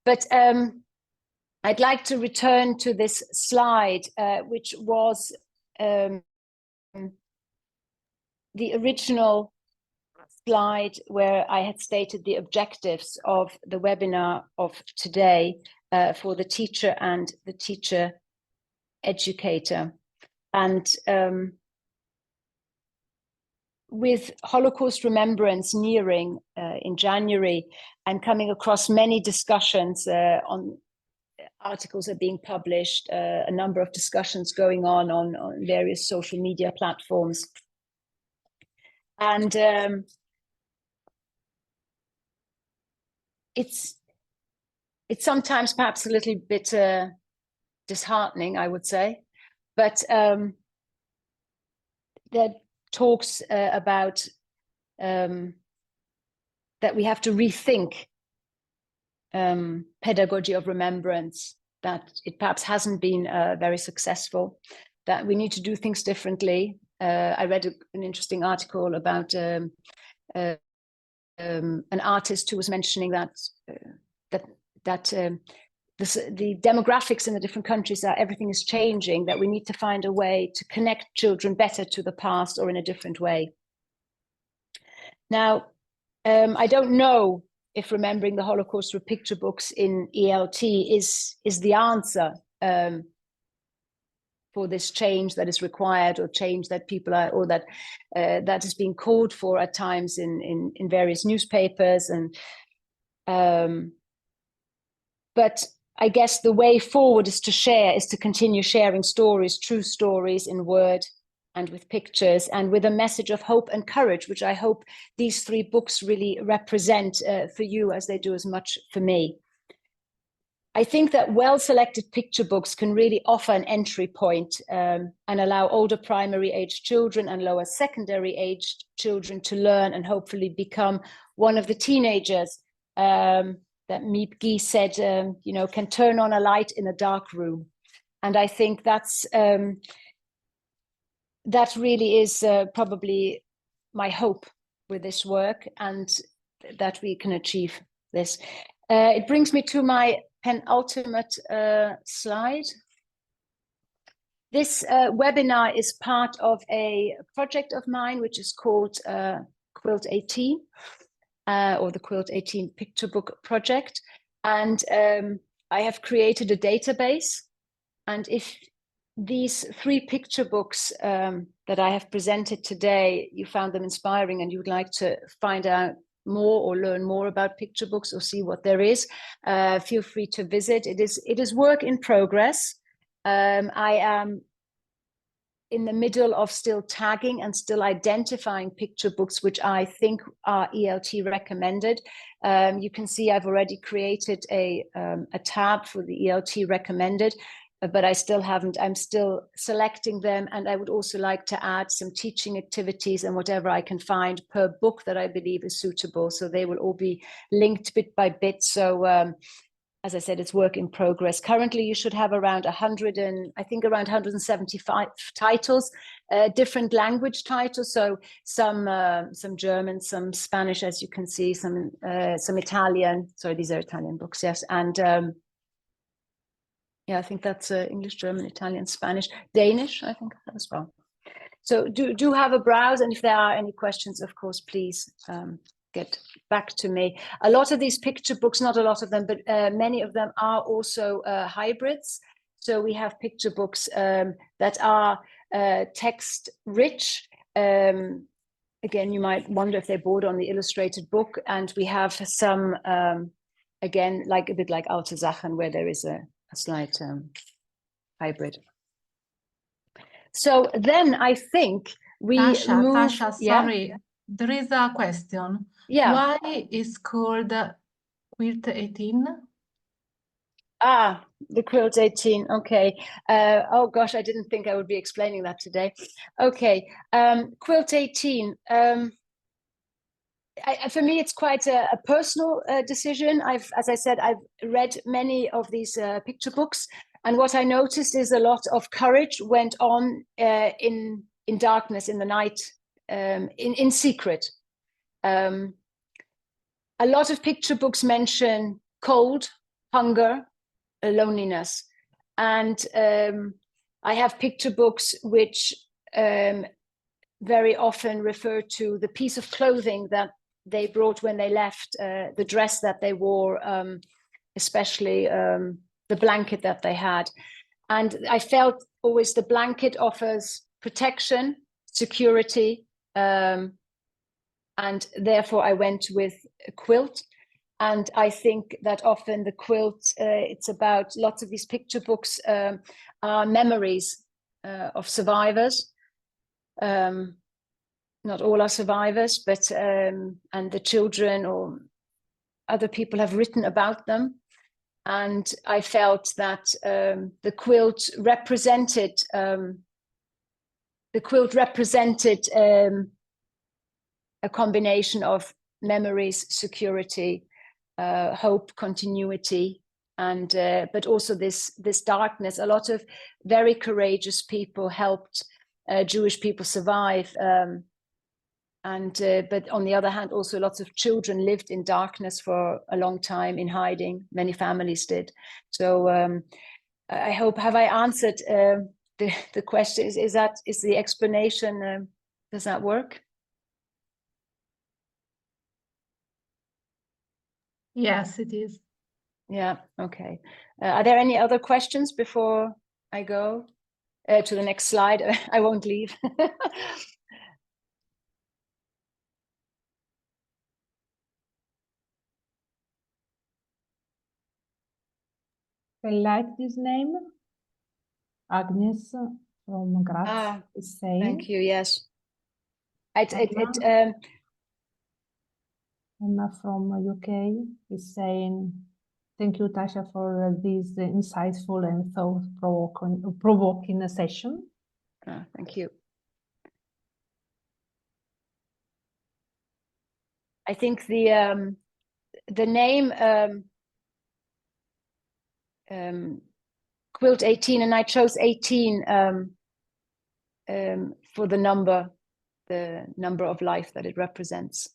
[SPEAKER 3] But I'd like to return to this slide, which was the original slide where I had stated the objectives of the webinar of today for the teacher and the teacher educator. And with Holocaust Remembrance nearing in January, I'm coming across many discussions on articles are being published, a number of discussions going on various social media platforms. And it's sometimes perhaps a little bit disheartening, I would say, but there talks about that we have to rethink pedagogy of remembrance, that it perhaps hasn't been very successful, that we need to do things differently. I read an interesting article about an artist who was mentioning that the demographics in the different countries everything is changing, that we need to find a way to connect children better to the past or in a different way. Now, I don't know if remembering the Holocaust through picture books in ELT is the answer for this change that is required, or change that people are, or that that is being called for at times in various newspapers. And but I guess the way forward is to continue sharing stories, true stories in word and with pictures, and with a message of hope and courage, which I hope these 3 books really represent for you, as they do as much for me. I think that well-selected picture books can really offer an entry point and allow older primary-aged children and lower secondary-aged children to learn and hopefully become one of the teenagers that Miep Guy said, you know, can turn on a light in a dark room. And I think that's that really is probably my hope with this work, and that we can achieve this. It brings me to my penultimate slide. This webinar is part of a project of mine, which is called Quilt 18, or the Quilt 18 Picture Book Project. And I have created a database. And if these 3 picture books that I have presented today, you found them inspiring and you would like to find out more or learn more about picture books or see what there is, feel free to visit. It is work in progress. I am in the middle of still tagging and still identifying picture books which I think are ELT recommended. You can see I've already created a tab for the ELT recommended, but I still haven't. I'm still selecting them, and I would also like to add some teaching activities and whatever I can find per book that I believe is suitable. So they will all be linked bit by bit. So as I said, it's work in progress. Currently, you should have around 175 titles, different language titles. So some German, some Spanish, as you can see, some Italian. Sorry, these are Italian books, yes, and. Yeah, I think that's English, German, Italian, Spanish, Danish, I think as well. So do have a browse, and if there are any questions, of course, please get back to me. A lot of these picture books, not a lot of them, but many of them are also hybrids. So we have picture books that are text rich. Again, you might wonder if they're bought on the illustrated book, and we have some, again, like a bit like Alte Sachen, where there is a slight hybrid. So then I think we
[SPEAKER 1] Tasha, sorry,
[SPEAKER 3] yeah?
[SPEAKER 1] there is a question.
[SPEAKER 3] Yeah.
[SPEAKER 1] Why is called Quilt 18?
[SPEAKER 3] Ah, the Quilt 18. Okay. Oh gosh, I didn't think I would be explaining that today. Okay. Quilt 18. For me, it's quite a personal decision. As I said, I've read many of these picture books, and what I noticed is a lot of courage went on in darkness, in the night, in secret. A lot of picture books mention cold, hunger, loneliness, and I have picture books which very often refer to the piece of clothing that they brought when they left, the dress that they wore, especially the blanket that they had. And I felt always the blanket offers protection, security, and therefore I went with a quilt. And I think that often the quilt, it's about lots of these picture books are memories of survivors. Not all are survivors, but and the children or other people have written about them. And I felt that the quilt represented a combination of memories, security, hope, continuity, and but also this darkness. A lot of very courageous people helped Jewish people survive, but on the other hand, also lots of children lived in darkness for a long time in hiding. Many families did. So I hope, have I answered the question? Is the explanation? Does that work?
[SPEAKER 1] Yes, it is.
[SPEAKER 3] Yeah. Okay. Are there any other questions before I go to the next slide? I won't leave.
[SPEAKER 2] I like this name. Agnes from Graz is saying.
[SPEAKER 3] Thank you. Yes.
[SPEAKER 2] Emma from UK is saying Thank you, Tatia, for this insightful and thought-provoking session.
[SPEAKER 3] Thank you. I think the name Quilt 18, and I chose 18 for the number of life that it represents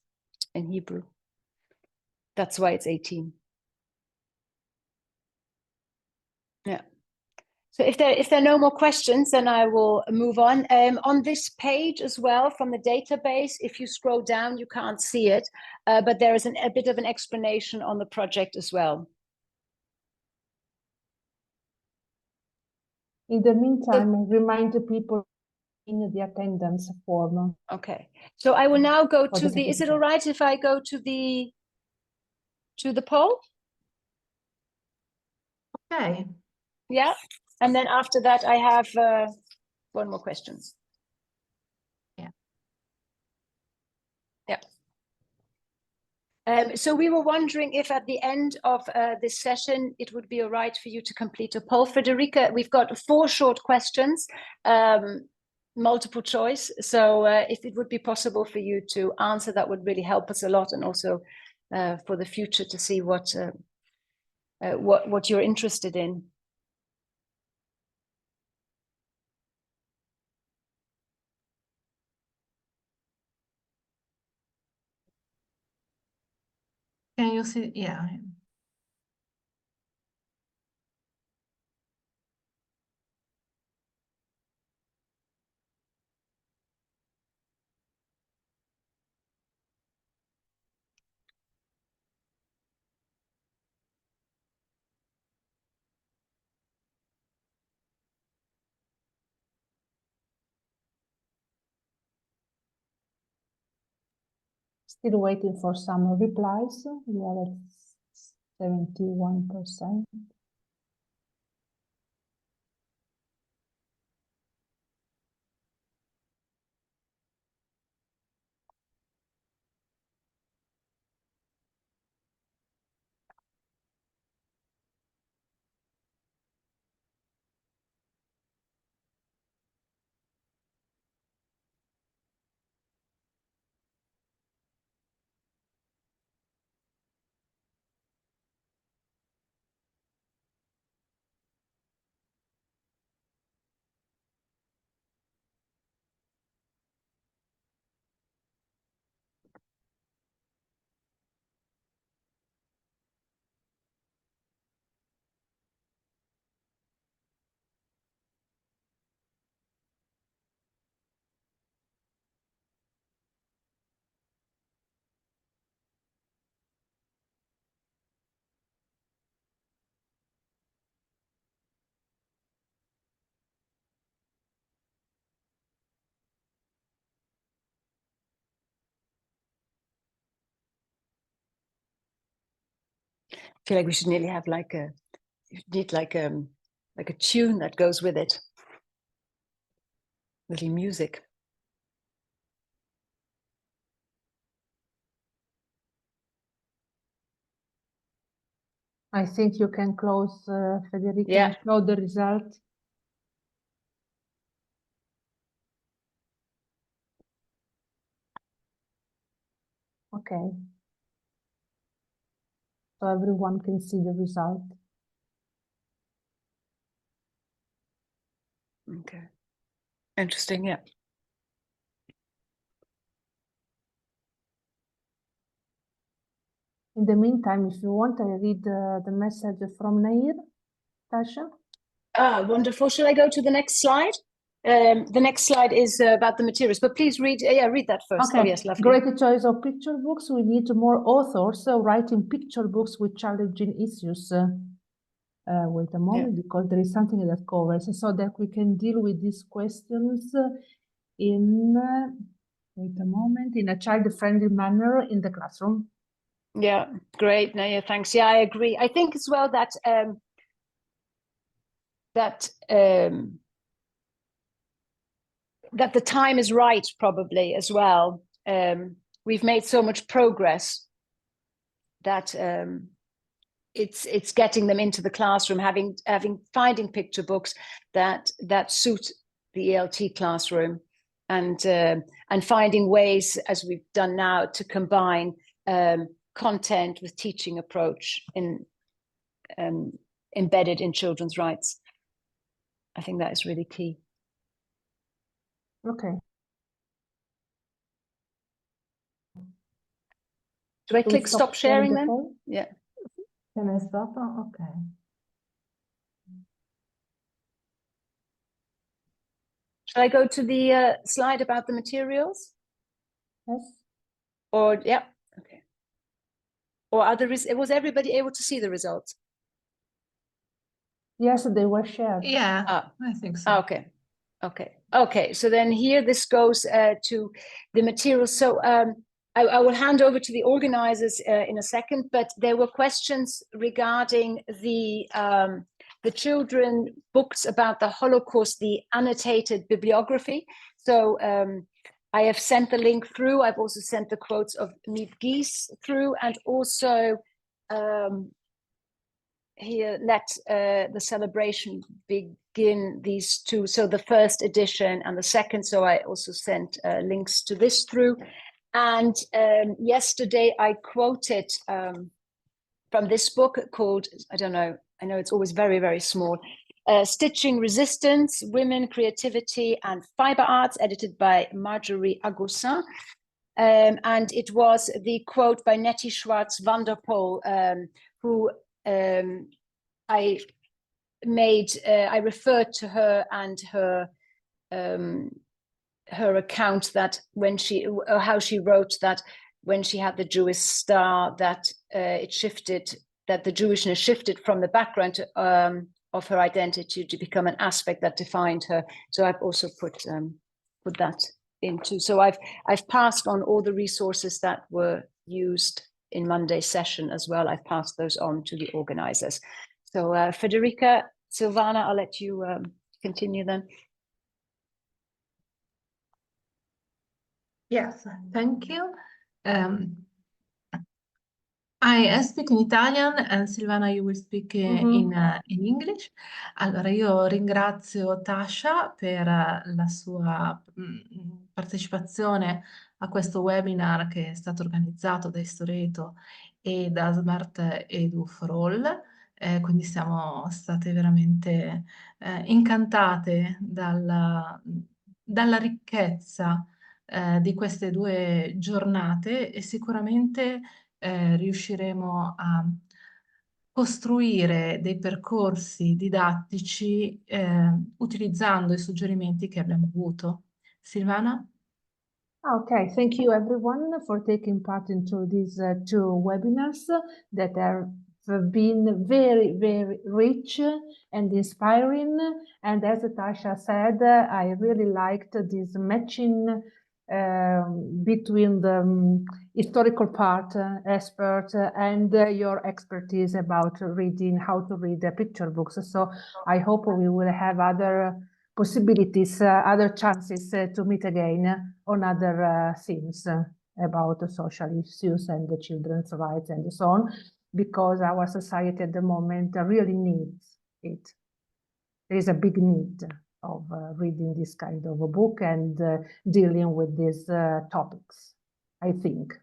[SPEAKER 3] in Hebrew. That's why it's 18. Yeah. So if there are no more questions, then I will move on. On this page as well from the database, if you scroll down, you can't see it, but there is a bit of an explanation on the project as well.
[SPEAKER 2] In the meantime, remind the people in the attendance form.
[SPEAKER 3] Okay. So I will now go to the, is it all right if I go to the poll?
[SPEAKER 1] Okay.
[SPEAKER 3] Yeah. And then after that, I have one more question.
[SPEAKER 1] Yeah.
[SPEAKER 3] Yeah. So we were wondering if at the end of this session, it would be all right for you to complete a poll. Federica, we've got 4 short questions, multiple choice. So if it would be possible for you to answer, that would really help us a lot. And also for the future to see what you're interested in.
[SPEAKER 1] Can you see? Yeah.
[SPEAKER 2] Still waiting for some replies. We are at 71%.
[SPEAKER 3] I feel like we should nearly have like a tune that goes with it. Little music.
[SPEAKER 2] I think you can close, Federica,
[SPEAKER 3] Yeah.
[SPEAKER 2] and show the result. Okay. So everyone can see the result.
[SPEAKER 3] Okay. Interesting, yeah.
[SPEAKER 2] In the meantime, if you want, I read the message from Nair, Tasha.
[SPEAKER 3] Ah, wonderful. Should I go to the next slide? The next slide is about the materials, but please read. Yeah, read that first.
[SPEAKER 2] Okay.
[SPEAKER 3] Oh, yes, lovely.
[SPEAKER 2] Great choice of picture books. We need more authors writing picture books with challenging issues. Wait a moment, because there is something that covers so that we can deal with these questions in, wait a moment, in a child-friendly manner in the classroom.
[SPEAKER 3] Yeah, great. No, yeah, thanks. Yeah, I agree. I think as well that that the time is right, probably as well. We've made so much progress that it's getting them into the classroom, finding picture books that suit the ELT classroom, and finding ways, as we've done now, to combine content with teaching approach embedded in children's rights. I think that is really key.
[SPEAKER 2] Okay.
[SPEAKER 3] Do I click stop sharing then? Yeah.
[SPEAKER 1] Can I stop? Okay.
[SPEAKER 3] Shall I go to the slide about the materials?
[SPEAKER 2] Yes.
[SPEAKER 3] Or, yeah, okay. Or was everybody able to see the results?
[SPEAKER 2] Yes, they were shared.
[SPEAKER 1] Yeah, I think so.
[SPEAKER 3] Okay. So then here, this goes to the materials. So I will hand over to the organizers in a second, but there were questions regarding the children books about the Holocaust, the annotated bibliography. So I have sent the link through. I've also sent the quotes of Miep Gies through, and also here, let the celebration begin, these two. So the first edition and the second. So I also sent links to this through. And yesterday I quoted from this book called, I know it's always very, very small, Stitching Resistance, Women, Creativity and Fiber Arts, edited by Marjorie Agoussin. And it was the quote by Nettie Schwartz-Vanderpoel, who I referred to her and her account, that how she wrote that when she had the Jewish star, that it shifted, that the Jewishness shifted from the background of her identity to become an aspect that defined her. So I've also put that into. So I've passed on all the resources that were used in Monday's session as well. I've passed those on to the organizers. So Federica, Silvana, I'll let you continue then.
[SPEAKER 1] Yes, thank you. I speak in Italian and Silvana, you will speak in English. Allora, io ringrazio Tatia per la sua partecipazione a questo webinar che è stato organizzato da Istoreto e da Smart Edu for All. Quindi siamo state veramente incantate dalla ricchezza di queste due giornate, e sicuramente riusciremo a costruire dei percorsi didattici utilizzando i suggerimenti che abbiamo avuto. Silvana?
[SPEAKER 2] Okay, thank you everyone for taking part into these two webinars that have been very, very rich and inspiring. And as Tatia said, I really liked this matching between the historical part, expert, and your expertise about reading, how to read the picture books. So I hope we will have other possibilities, other chances to meet again on other themes about the social issues and the children's rights and so on, because our society at the moment really needs it. There is a big need of reading this kind of a book and dealing with these topics, I think.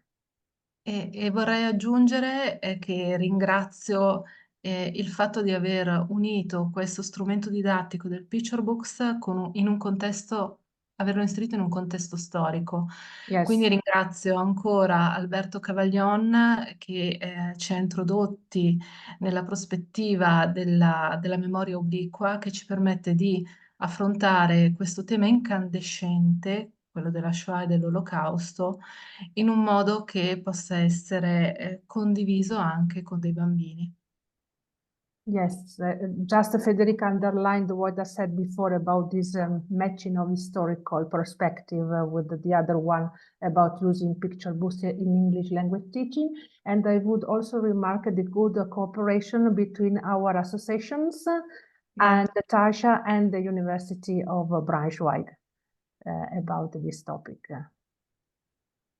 [SPEAKER 1] E vorrei aggiungere che ringrazio il fatto di aver unito questo strumento didattico del Picturebooks in un contesto, averlo inserito in un contesto storico.
[SPEAKER 2] Yes.
[SPEAKER 1] Quindi ringrazio ancora Alberto Cavaglion che ci ha introdotti nella prospettiva della memoria obliqua, che ci permette di affrontare questo tema incandescente, quello della Shoah e dell'Olocausto, in un modo che possa essere condiviso anche con dei bambini.
[SPEAKER 2] Yes, just Federica underlined what I said before about this matching of historical perspective with the other one about using picture books in English language teaching. And I would also remark the good cooperation between our associations and Tatia and the University of Braunschweig about this topic.